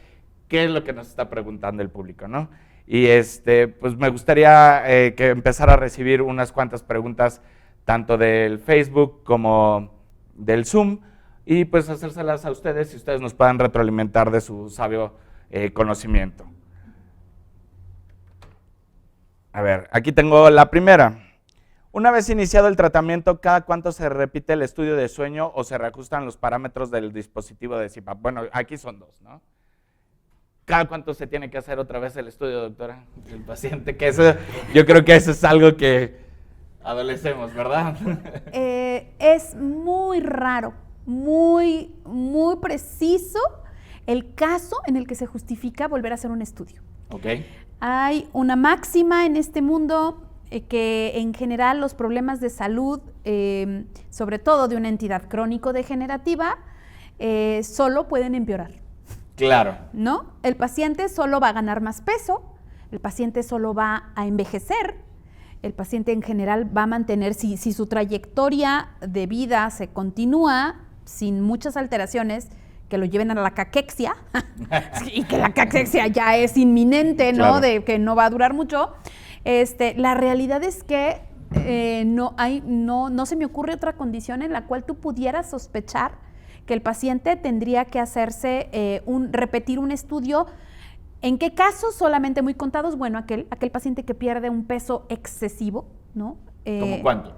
qué es lo que nos está preguntando el público, ¿no? Y pues me gustaría que empezara a recibir unas cuantas preguntas tanto del Facebook como del Zoom y pues hacérselas a ustedes y ustedes nos puedan retroalimentar de su sabio conocimiento. A ver, aquí tengo la primera. Una vez iniciado el tratamiento, ¿cada cuánto se repite el estudio de sueño o se reajustan los parámetros del dispositivo de CPAP? Bueno, aquí son 2, ¿no? ¿Cada cuánto se tiene que hacer otra vez el estudio, doctora? El paciente, que eso, yo creo que eso es algo que adolecemos, ¿verdad? Es muy raro, muy preciso el caso en el que se justifica volver a hacer un estudio. Ok. Hay una máxima en este mundo que en general los problemas de salud, sobre todo de una entidad crónico-degenerativa, solo pueden empeorar. Claro. ¿No? El paciente solo va a ganar más peso, el paciente solo va a envejecer, el paciente en general va a mantener, si su trayectoria de vida se continúa sin muchas alteraciones que lo lleven a la caquexia, y que la caquexia ya es inminente, ¿no? Claro. De que no va a durar mucho. La realidad es que no se me ocurre otra condición en la cual tú pudieras sospechar que el paciente tendría que hacerse repetir un estudio. ¿En qué casos? Solamente muy contados. Bueno, aquel paciente que pierde un peso excesivo, ¿no? ¿Cómo cuánto?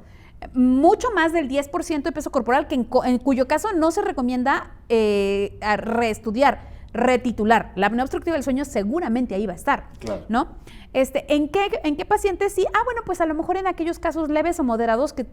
Mucho más del 10% de peso corporal, que en cuyo caso no se recomienda reestudiar, retitular. La apnea obstructiva del sueño seguramente ahí va a estar, claro, ¿no? ¿En qué pacientes sí? Bueno, pues a lo mejor en aquellos casos leves o moderados que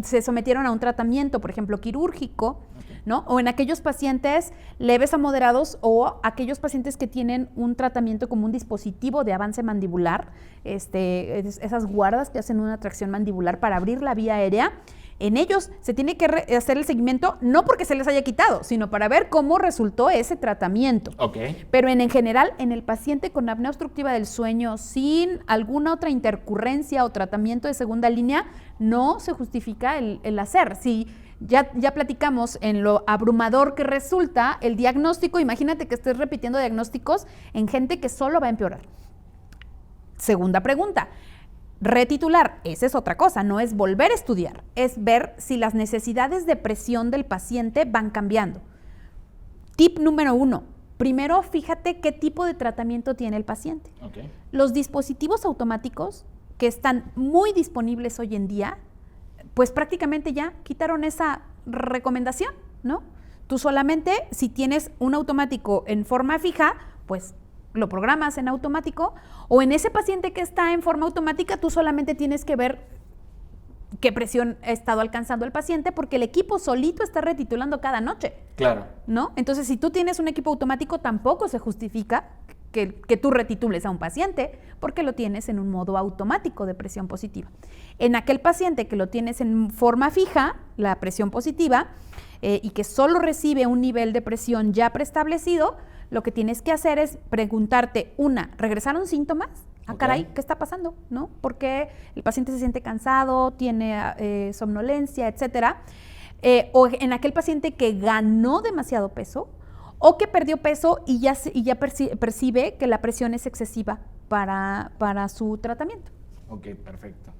se sometieron a un tratamiento, por ejemplo, quirúrgico, ¿no? O en aquellos pacientes leves a moderados o aquellos pacientes que tienen un tratamiento como un dispositivo de avance mandibular, esas guardas que hacen una tracción mandibular para abrir la vía aérea. En ellos se tiene que hacer el seguimiento, no porque se les haya quitado, sino para ver cómo resultó ese tratamiento. Okay. Pero en general, en el paciente con apnea obstructiva del sueño sin alguna otra intercurrencia o tratamiento de segunda línea, no se justifica el hacer. Si ya platicamos en lo abrumador que resulta el diagnóstico, imagínate que estés repitiendo diagnósticos en gente que solo va a empeorar. Segunda pregunta. Retitular, esa es otra cosa, no es volver a estudiar, es ver si las necesidades de presión del paciente van cambiando. Tip número 1, primero fíjate qué tipo de tratamiento tiene el paciente. Okay. Los dispositivos automáticos que están muy disponibles hoy en día, pues prácticamente ya quitaron esa recomendación, ¿no? Tú solamente, si tienes un automático en forma fija, pues lo programas en automático, o en ese paciente que está en forma automática, tú solamente tienes que ver qué presión ha estado alcanzando el paciente, porque el equipo solito está retitulando cada noche. Claro. ¿No? Entonces, si tú tienes un equipo automático, tampoco se justifica que tú retitules a un paciente, porque lo tienes en un modo automático de presión positiva. En aquel paciente que lo tienes en forma fija, la presión positiva, y que solo recibe un nivel de presión ya preestablecido, lo que tienes que hacer es preguntarte, ¿regresaron síntomas? Ah, Ok. caray, ¿qué está pasando? ¿No? Porque el paciente se siente cansado, tiene somnolencia, etcétera. O en aquel paciente que ganó demasiado peso o que perdió peso y ya percibe que la presión es excesiva para su tratamiento. Ok, perfecto.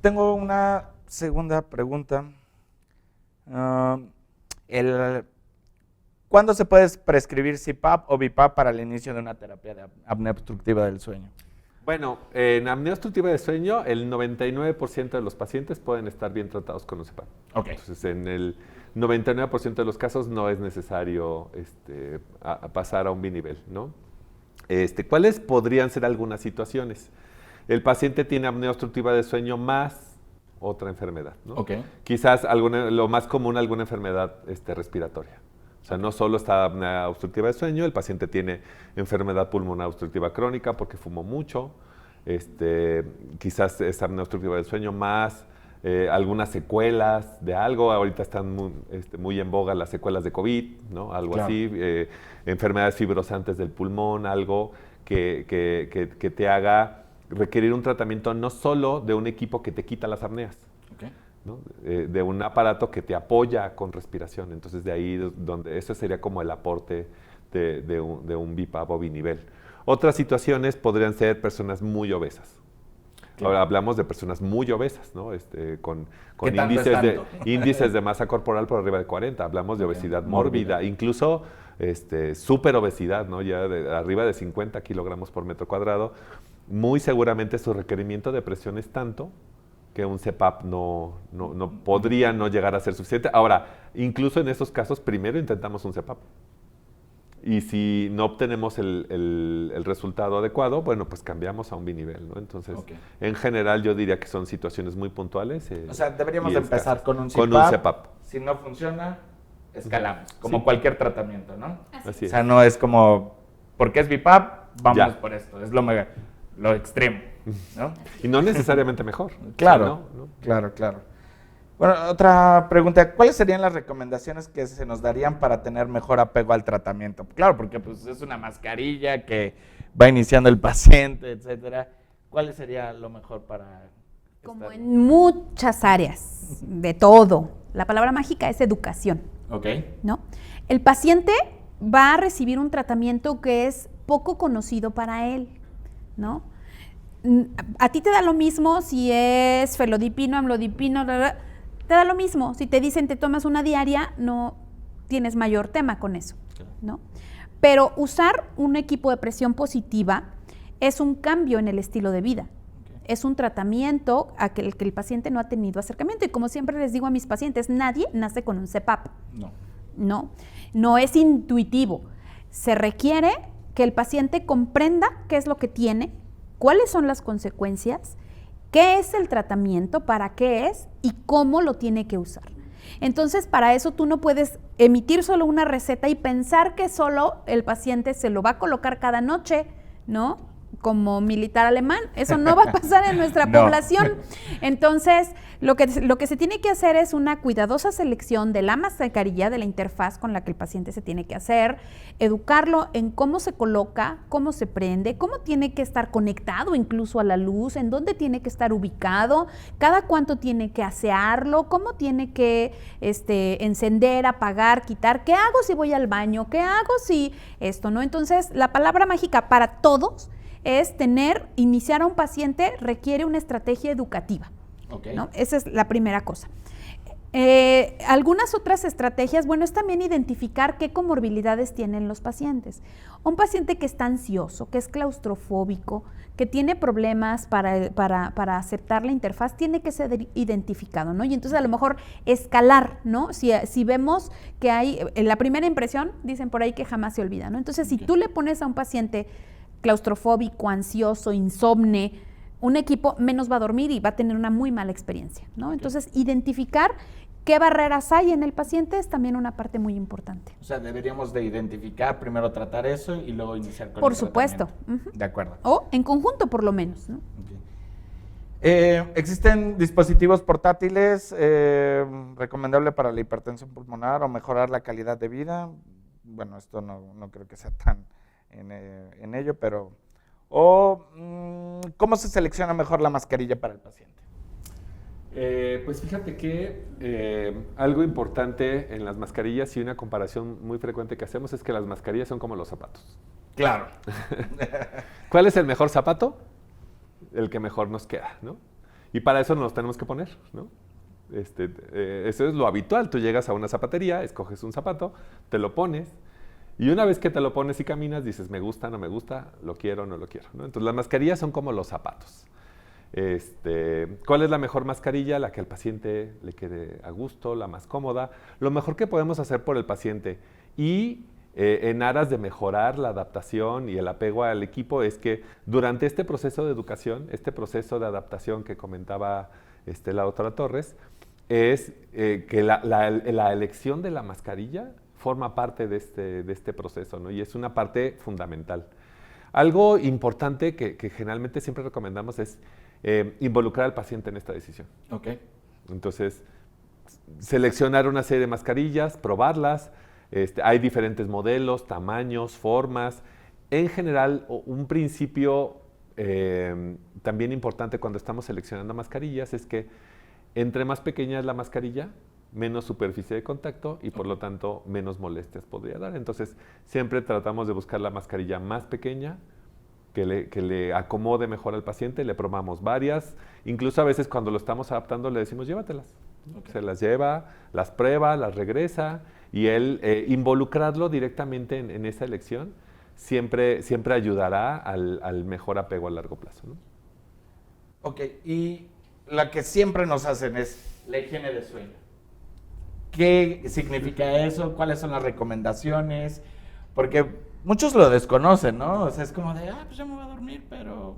Tengo una segunda pregunta. Ah, el- ¿Cuándo se puede prescribir CPAP o BiPAP para el inicio de una terapia de apnea obstructiva del sueño? Bueno, en apnea obstructiva de sueño, el 99% de los pacientes pueden estar bien tratados con un CPAP. Ok. Entonces, en el 99% de los casos no es necesario pasar a un binivel, ¿no? ¿Cuáles podrían ser algunas situaciones? El paciente tiene apnea obstructiva de sueño más otra enfermedad, ¿no? Ok. Quizás lo más común, alguna enfermedad respiratoria. O sea, no solo está apnea obstructiva de sueño, el paciente tiene enfermedad pulmonar obstructiva crónica porque fumó mucho, quizás es apnea obstructiva del sueño más algunas secuelas de algo. Ahorita están muy en boga las secuelas de COVID, ¿no? Algo Claro. así, enfermedades fibrosantes del pulmón, algo que te haga requerir un tratamiento no solo de un equipo que te quita las apneas, Ok. ¿no? De un aparato que te apoya con respiración. Entonces, de ahí donde ese sería como el aporte de un BiPAP o binivel. Otras situaciones podrían ser personas muy obesas. Claro. Ahora hablamos de personas muy obesas, ¿no? Con ¿Qué tanto es tanto? índices de masa corporal por arriba de 40. Hablamos de Ok, obesidad mórbida. mórbida, incluso súper obesidad, ¿no? Ya arriba de 50 kilogramos por metro cuadrado. Muy seguramente su requerimiento de presión es tanto que un CPAP no podría no llegar a ser suficiente. Ahora, incluso en esos casos, primero intentamos un CPAP. Y si no obtenemos el resultado adecuado, bueno, pues cambiamos a un binivel, ¿no? Entonces, Ok. en general yo diría que son situaciones muy puntuales. O sea, deberíamos y de empezar escasas. con un Con CPAP. un CPAP. Si no funciona, escalamos, como Sí. cualquier tratamiento, ¿no? Así O es. sea, no es como, porque es BiPAP, vámonos Ya. por esto. Es lo extremo, ¿no? Y no necesariamente mejor. Claro, ¿no? claro, claro. Bueno, otra pregunta, ¿cuáles serían las recomendaciones que se nos darían para tener mejor apego al tratamiento? Claro, porque pues es una mascarilla que va iniciando el paciente, etcétera. ¿Cuál sería lo mejor para Como estar- en muchas áreas, de todo. La palabra mágica es educación, Ok, ¿no? El paciente va a recibir un tratamiento que es poco conocido para él, ¿no? A ti te da lo mismo si es felodipino, amlodipino, te da lo mismo. Si te dicen te tomas una diaria, no tienes mayor tema con eso, ¿no? Pero usar un equipo de presión positiva es un cambio en el estilo de vida. Es un tratamiento a que el paciente no ha tenido acercamiento. Y como siempre les digo a mis pacientes, nadie nace con un CPAP. no. No es intuitivo. Se requiere que el paciente comprenda qué es lo que tiene, cuáles son las consecuencias, qué es el tratamiento, para qué es y cómo lo tiene que usar. Entonces, para eso tú no puedes emitir solo una receta y pensar que solo el paciente se lo va a colocar cada noche, ¿no? Como militar alemán. Eso no va a pasar en nuestra No. población. Entonces, lo que se tiene que hacer es una cuidadosa selección de la mascarilla, de la interfaz con la que el paciente se tiene que hacer, educarlo en cómo se coloca, cómo se prende, cómo tiene que estar conectado incluso a la luz, en dónde tiene que estar ubicado, cada cuánto tiene que asearlo, cómo tiene que encender, apagar, quitar, qué hago si voy al baño, qué hago si esto, ¿no? Entonces, la palabra mágica para todos es iniciar a un paciente requiere una estrategia educativa, Ok. ¿no? Esa es la primera cosa. Algunas otras estrategias, bueno, es también identificar qué comorbilidades tienen los pacientes. Un paciente que está ansioso, que es claustrofóbico, que tiene problemas para aceptar la interfaz, tiene que ser identificado, ¿no? Y entonces a lo mejor escalar, ¿no? Si vemos que hay, en la primera impresión, dicen por ahí que jamás se olvida, ¿no? Entonces, si tú le pones a un paciente claustrofóbico, ansioso, insomne, un equipo menos va a dormir y va a tener una muy mala experiencia, ¿no? Entonces, identificar qué barreras hay en el paciente es también una parte muy importante. O sea, deberíamos de identificar, primero tratar eso y luego iniciar con Por el supuesto. tratamiento. De acuerdo. O en conjunto, por lo menos, ¿no? Ok. ¿Existen dispositivos portátiles recomendable para la hipertensión pulmonar o mejorar la calidad de vida? Bueno, esto no creo que sea tan en ello, pero ¿O cómo se selecciona mejor la mascarilla para el paciente? Pues fíjate que algo importante en las mascarillas y una comparación muy frecuente que hacemos es que las mascarillas son como los zapatos. Claro. ¿Cuál es el mejor zapato? El que mejor nos queda, ¿no? Y para eso nos tenemos que poner, ¿no? Eso es lo habitual. Tú llegas a una zapatería, escoges un zapato, te lo pones, y una vez que te lo pones y caminas, dices, me gusta, no me gusta, lo quiero, no lo quiero, ¿no? Entonces, las mascarillas son como los zapatos. ¿Cuál es la mejor mascarilla? La que al paciente le quede a gusto, la más cómoda. Lo mejor que podemos hacer por el paciente y en aras de mejorar la adaptación y el apego al equipo es que durante este proceso de educación, este proceso de adaptación que comentaba la doctora Torres, es que la elección de la mascarilla forma parte de este proceso, ¿no? Y es una parte fundamental. Algo importante que generalmente siempre recomendamos es involucrar al paciente en esta decisión. Ok. Entonces, seleccionar una serie de mascarillas, probarlas. Hay diferentes modelos, tamaños, formas. En general, un principio también importante cuando estamos seleccionando mascarillas es que entre más pequeña es la mascarilla, menos superficie de contacto y por lo tanto menos molestias podría dar. Entonces, siempre tratamos de buscar la mascarilla más pequeña, que le acomode mejor al paciente, le probamos varias, incluso a veces cuando lo estamos adaptando le decimos llévatelas. Okay. Se las lleva, las prueba, las regresa y él involucrarlo directamente en esa elección siempre ayudará al mejor apego a largo plazo, ¿no? Ok, y la que siempre nos hacen es la higiene de sueño. ¿Qué significa eso? ¿Cuáles son las recomendaciones? Porque muchos lo desconocen, ¿no? O sea, es como de, pues ya me voy a dormir, pero...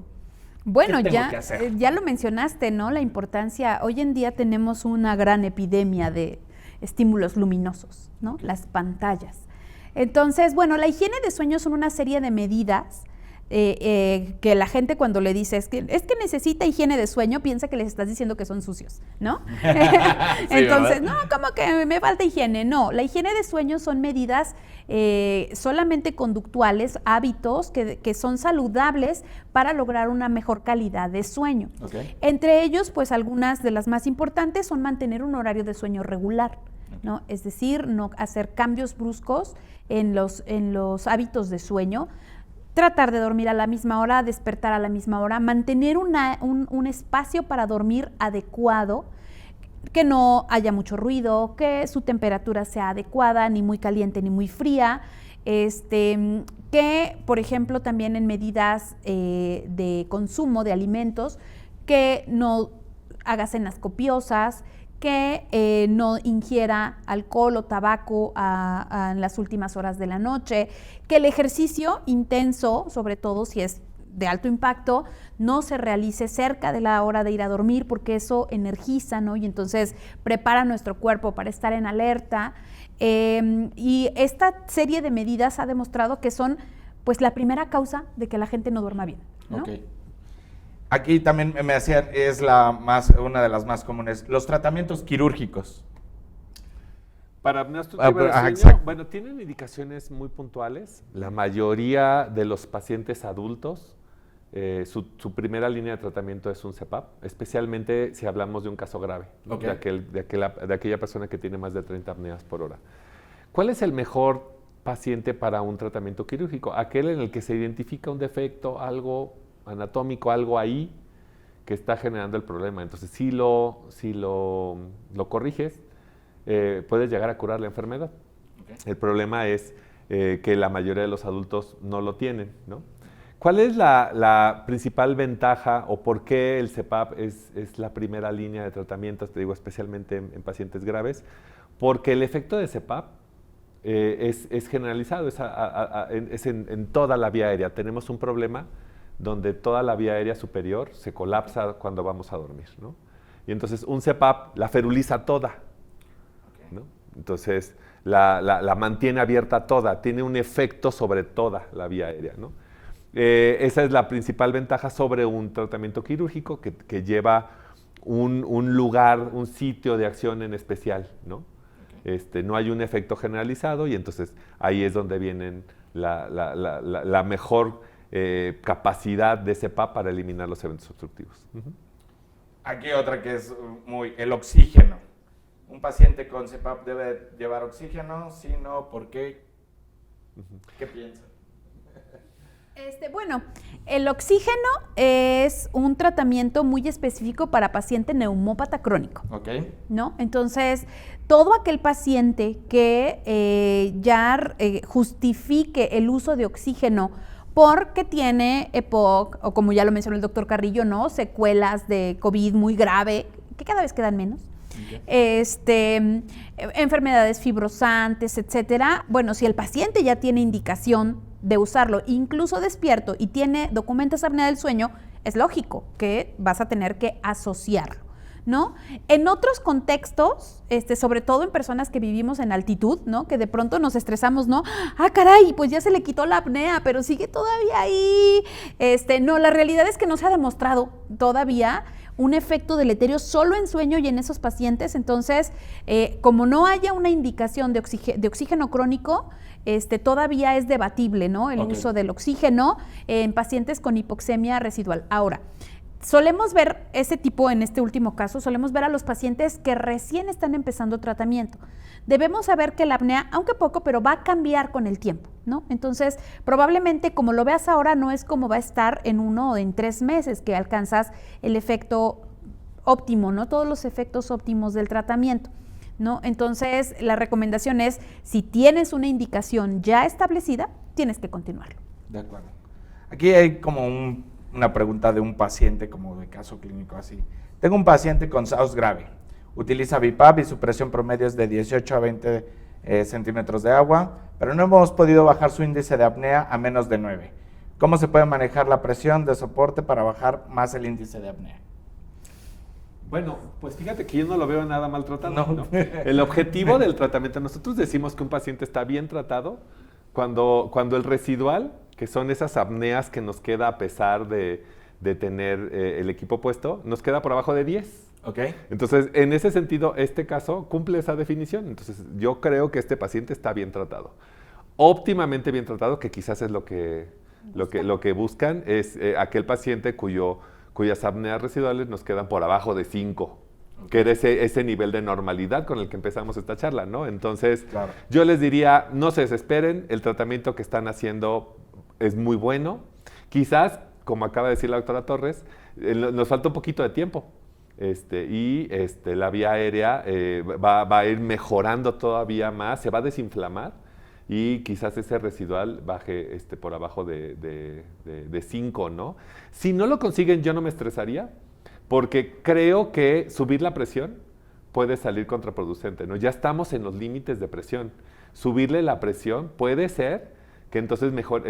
Bueno, ¿qué tengo que hacer? ya lo mencionaste, ¿no? La importancia, hoy en día tenemos una gran epidemia de estímulos luminosos, ¿no? Las pantallas. Entonces, bueno, la higiene de sueño son una serie de medidas que la gente cuando le dice es que necesita higiene de sueño, piensa que les estás diciendo que son sucios, ¿no? Sí, entonces, ¿verdad? No, como que me falta higiene. No, la higiene de sueño son medidas solamente conductuales, hábitos que son saludables para lograr una mejor calidad de sueño. Okay. Entre ellos, pues algunas de las más importantes son mantener un horario de sueño regular, ¿no? Es decir, no hacer cambios bruscos en los hábitos de sueño. Tratar de dormir a la misma hora, despertar a la misma hora, mantener un espacio para dormir adecuado, que no haya mucho ruido, que su temperatura sea adecuada, ni muy caliente ni muy fría, que, por ejemplo, también en medidas de consumo de alimentos, que no haga cenas copiosas, que no ingiera alcohol o tabaco en las últimas horas de la noche, que el ejercicio intenso, sobre todo si es de alto impacto, no se realice cerca de la hora de ir a dormir porque eso energiza, ¿no? Y entonces prepara nuestro cuerpo para estar en alerta. Y esta serie de medidas ha demostrado que son pues la primera causa de que la gente no duerma bien, ¿no? Okay. Aquí también me hacían, es una de las más comunes, los tratamientos quirúrgicos. Para nuestro tipo de sueño, bueno, tienen indicaciones muy puntuales. La mayoría de los pacientes adultos, su primera línea de tratamiento es un CPAP, especialmente si hablamos de un caso grave, ¿no? Okay. de aquella persona que tiene más de 30 apneas por hora. ¿Cuál es el mejor paciente para un tratamiento quirúrgico? Aquel en el que se identifica un defecto, algo anatómico, algo ahí que está generando el problema. Entonces, si lo corriges, puedes llegar a curar la enfermedad. Okay. El problema es que la mayoría de los adultos no lo tienen, ¿no? ¿Cuál es la principal ventaja o por qué el CPAP es la primera línea de tratamiento, te digo, especialmente en pacientes graves? Porque el efecto de CPAP es generalizado, es en toda la vía aérea. Tenemos un problema donde toda la vía aérea superior se colapsa cuando vamos a dormir, ¿no? Y entonces un CPAP la feruliza toda, ¿no? Entonces la mantiene abierta toda, tiene un efecto sobre toda la vía aérea, ¿no? Esa es la principal ventaja sobre un tratamiento quirúrgico que lleva un lugar, un sitio de acción en especial, ¿no? Okay. No hay un efecto generalizado y entonces ahí es donde vienen la mejor capacidad de CPAP para eliminar los eventos obstructivos. Aquí otra que es el oxígeno. ¿Un paciente con CPAP debe llevar oxígeno? Si no, ¿por qué? ¿Qué piensan? Bueno, el oxígeno es un tratamiento muy específico para paciente neumópata crónico. Ok. ¿No? Entonces, todo aquel paciente que justifique el uso de oxígeno porque tiene EPOC, o como ya lo mencionó el doctor Carrillo, ¿no? Secuelas de COVID muy grave, que cada vez quedan menos. Okay. Enfermedades fibrosantes, etcétera. Bueno, si el paciente ya tiene indicación de usarlo, incluso despierto, y documentas apnea del sueño, es lógico que vas a tener que asociarlo, ¿no? En otros contextos, sobre todo en personas que vivimos en altitud, ¿no? Que de pronto nos estresamos, ¿no? Ah, caray, pues ya se le quitó la apnea, pero sigue todavía ahí. No, la realidad es que no se ha demostrado todavía un efecto deleterio solo en sueño y en esos pacientes. Entonces, como no haya una indicación de oxígeno crónico, todavía es debatible, ¿no? El uso del oxígeno en pacientes con hipoxemia residual. Ahora, solemos ver ese tipo, en este último caso, solemos ver a los pacientes que recién están empezando tratamiento. Debemos saber que la apnea, aunque poco, pero va a cambiar con el tiempo, ¿no? Entonces, probablemente como lo veas ahora, no es como va a estar en 1 o en 3 meses que alcanzas el efecto óptimo, ¿no? Todos los efectos óptimos del tratamiento, ¿no? Entonces, la recomendación es, si tienes una indicación ya establecida, tienes que continuarlo. De acuerdo. Aquí hay como una pregunta de un paciente, como de caso clínico así. Tengo un paciente con SAUS grave. Utiliza BiPAP y su presión promedio es de 18 a 20 centímetros de agua, pero no hemos podido bajar su índice de apnea a menos de 9. ¿Cómo se puede manejar la presión de soporte para bajar más el índice de apnea? Bueno, pues fíjate que yo no lo veo nada maltratado. No. El objetivo del tratamiento, nosotros decimos que un paciente está bien tratado cuando el residual, que son esas apneas que nos queda a pesar de tener el equipo puesto, nos queda por abajo de 10. Okay. Entonces, en ese sentido, este caso cumple esa definición. Entonces, yo creo que este paciente está bien tratado. Óptimamente bien tratado, que quizás es lo que buscan, es aquel paciente cuyas apneas residuales nos quedan por abajo de 5. Okay. Que era ese nivel de normalidad con el que empezamos esta charla, ¿no? Entonces, claro, yo les diría, no se desesperen, el tratamiento que están haciendo es muy bueno. Quizás, como acaba de decir la doctora Torres, nos falta un poquito de tiempo. La vía aérea va a ir mejorando todavía más, se va a desinflamar y quizás ese residual baje por abajo de 5, ¿no? Si no lo consiguen, yo no me estresaría, porque creo que subir la presión puede salir contraproducente, ¿no? Ya estamos en los límites de presión. Subirle la presión puede ser que entonces mejor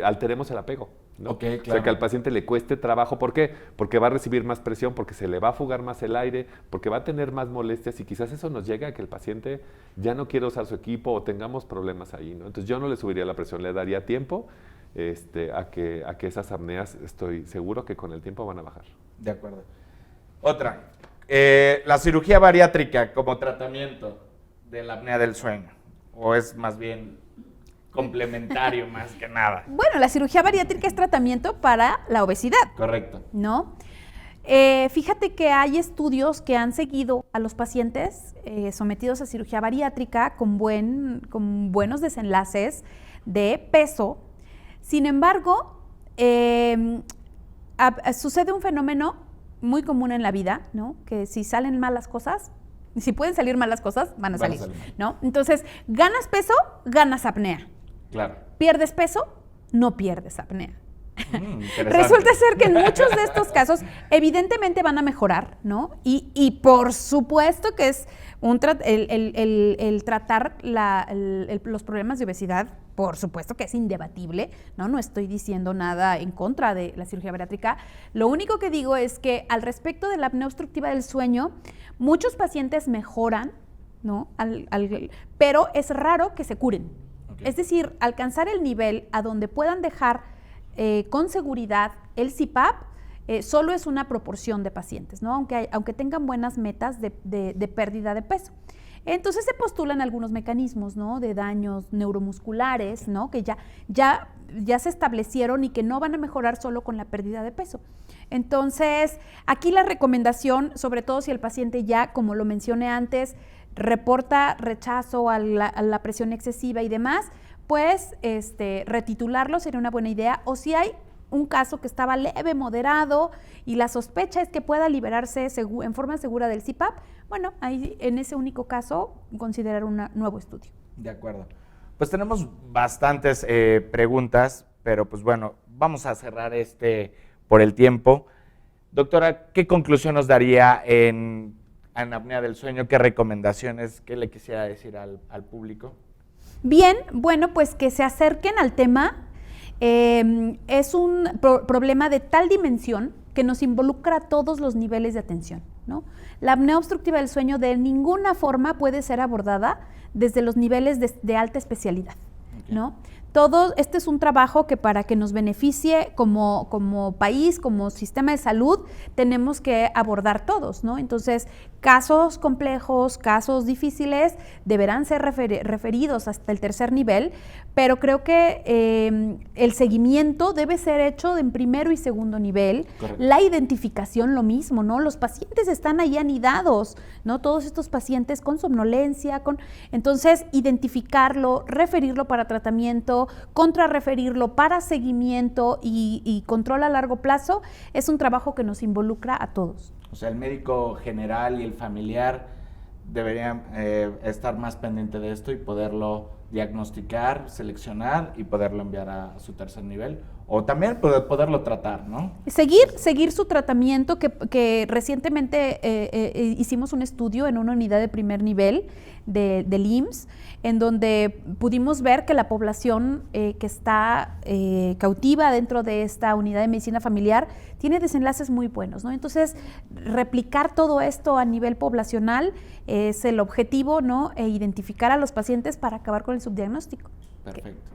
alteremos el apego, ¿no? Okay, claro. O sea, que al paciente le cueste trabajo. ¿Por qué? Porque va a recibir más presión, porque se le va a fugar más el aire, porque va a tener más molestias y quizás eso nos llegue a que el paciente ya no quiera usar su equipo o tengamos problemas ahí, ¿no? Entonces yo no le subiría la presión, le daría tiempo a que esas apneas, estoy seguro que con el tiempo van a bajar. De acuerdo. Otra, la cirugía bariátrica como tratamiento de la apnea del sueño, o es más bien complementario más que nada. Bueno, la cirugía bariátrica es tratamiento para la obesidad. Correcto. ¿No? Fíjate que hay estudios que han seguido a los pacientes sometidos a cirugía bariátrica con buenos desenlaces de peso. Sin embargo, sucede un fenómeno muy común en la vida, ¿no? Que si salen mal las cosas, si pueden salir mal las cosas, van a salir, ¿no? Entonces, ganas peso, ganas apnea. Claro. Pierdes peso, no pierdes apnea. Resulta ser que en muchos de estos casos, evidentemente van a mejorar, ¿no? Y por supuesto que es el tratar los problemas de obesidad, por supuesto que es indebatible, ¿no? No estoy diciendo nada en contra de la cirugía bariátrica. Lo único que digo es que al respecto de la apnea obstructiva del sueño, muchos pacientes mejoran, ¿no? Pero es raro que se curen. Okay. Es decir, alcanzar el nivel a donde puedan dejar con seguridad el CPAP solo es una proporción de pacientes, ¿no? Aunque tengan buenas metas de pérdida de peso. Entonces se postulan algunos mecanismos, ¿no? De daños neuromusculares, ¿no? Que ya se establecieron y que no van a mejorar solo con la pérdida de peso. Entonces, aquí la recomendación, sobre todo si el paciente ya, como lo mencioné antes, reporta rechazo a la presión excesiva y demás, pues retitularlo sería una buena idea. O si hay un caso que estaba leve, moderado, y la sospecha es que pueda liberarse en forma segura del CPAP, bueno, ahí en ese único caso considerar un nuevo estudio. De acuerdo. Pues tenemos bastantes preguntas, pero pues bueno, vamos a cerrar por el tiempo. Doctora, ¿qué conclusión nos daría en apnea del sueño? ¿Qué recomendaciones? ¿Qué le quisiera decir al público? Bien, bueno, pues que se acerquen al tema. Es un problema de tal dimensión que nos involucra a todos los niveles de atención, ¿no? La apnea obstructiva del sueño de ninguna forma puede ser abordada desde los niveles de alta especialidad, okay, ¿no? Este es un trabajo que para que nos beneficie como país, como sistema de salud, tenemos que abordar todos, ¿no? Entonces, casos complejos, casos difíciles, deberán ser referidos hasta el tercer nivel, pero creo que el seguimiento debe ser hecho en primero y segundo nivel. Correcto. La identificación, lo mismo, ¿no? Los pacientes están ahí anidados, ¿no? Todos estos pacientes con somnolencia, entonces, identificarlo, referirlo para tratamiento, contrarreferirlo para seguimiento y control a largo plazo, es un trabajo que nos involucra a todos. O sea, el médico general y el familiar deberían estar más pendiente de esto y poderlo diagnosticar, seleccionar y poderlo enviar a su tercer nivel, o también poderlo tratar, ¿no? Seguir su tratamiento, que recientemente hicimos un estudio en una unidad de primer nivel del IMSS, en donde pudimos ver que la población que está cautiva dentro de esta unidad de medicina familiar tiene desenlaces muy buenos, ¿no? Entonces, replicar todo esto a nivel poblacional es el objetivo, ¿no? Identificar a los pacientes para acabar con el subdiagnóstico. Perfecto.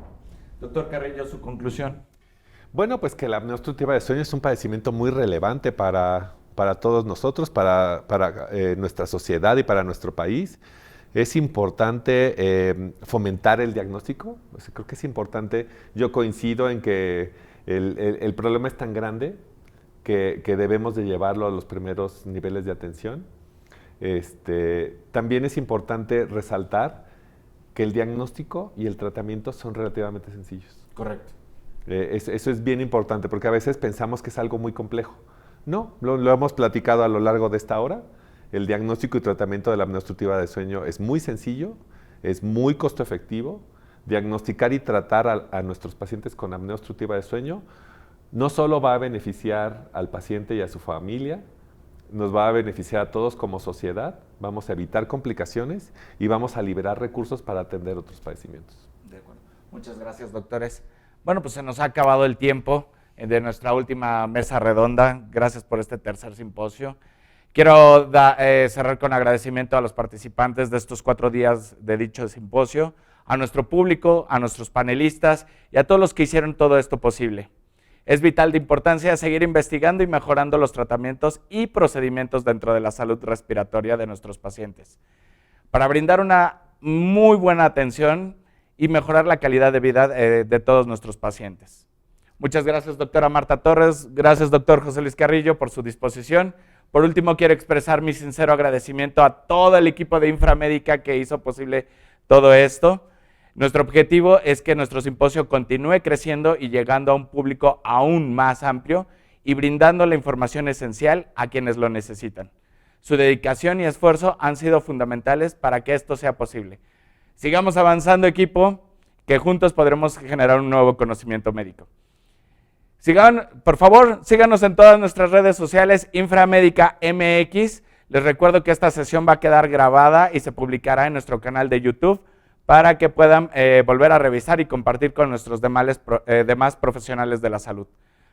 Doctor Carrillo, su conclusión. Bueno, pues que la apnea obstructiva del sueño es un padecimiento muy relevante para todos nosotros, para nuestra sociedad y para nuestro país. Es importante fomentar el diagnóstico. O sea, creo que es importante. Yo coincido en que el problema es tan grande que debemos de llevarlo a los primeros niveles de atención. También es importante resaltar que el diagnóstico y el tratamiento son relativamente sencillos. Correcto. Eso es bien importante, porque a veces pensamos que es algo muy complejo. No, lo hemos platicado a lo largo de esta hora. El diagnóstico y tratamiento de la apnea obstructiva del sueño es muy sencillo, es muy costo efectivo. Diagnosticar y tratar a nuestros pacientes con apnea obstructiva del sueño no solo va a beneficiar al paciente y a su familia, nos va a beneficiar a todos como sociedad, vamos a evitar complicaciones y vamos a liberar recursos para atender otros padecimientos. De acuerdo. Muchas gracias, doctores. Bueno, pues se nos ha acabado el tiempo de nuestra última mesa redonda. Gracias por este tercer simposio. Quiero cerrar con agradecimiento a los participantes de estos 4 días de dicho simposio, a nuestro público, a nuestros panelistas y a todos los que hicieron todo esto posible. Es vital de importancia seguir investigando y mejorando los tratamientos y procedimientos dentro de la salud respiratoria de nuestros pacientes, para brindar una muy buena atención y mejorar la calidad de vida de todos nuestros pacientes. Muchas gracias, doctora Marta Torres. Gracias, doctor José Luis Carrillo, por su disposición. Por último, quiero expresar mi sincero agradecimiento a todo el equipo de Inframédica que hizo posible todo esto. Nuestro objetivo es que nuestro simposio continúe creciendo y llegando a un público aún más amplio y brindando la información esencial a quienes lo necesitan. Su dedicación y esfuerzo han sido fundamentales para que esto sea posible. Sigamos avanzando, equipo, que juntos podremos generar un nuevo conocimiento médico. Por favor, síganos en todas nuestras redes sociales, Inframédica MX. Les recuerdo que esta sesión va a quedar grabada y se publicará en nuestro canal de YouTube para que puedan volver a revisar y compartir con nuestros demás profesionales de la salud.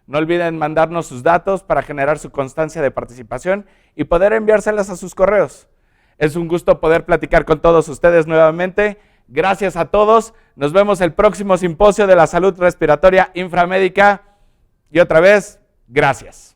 No olviden mandarnos sus datos para generar su constancia de participación y poder enviárselas a sus correos. Es un gusto poder platicar con todos ustedes nuevamente. Gracias a todos. Nos vemos el próximo simposio de la salud respiratoria Inframédica. Y otra vez, gracias.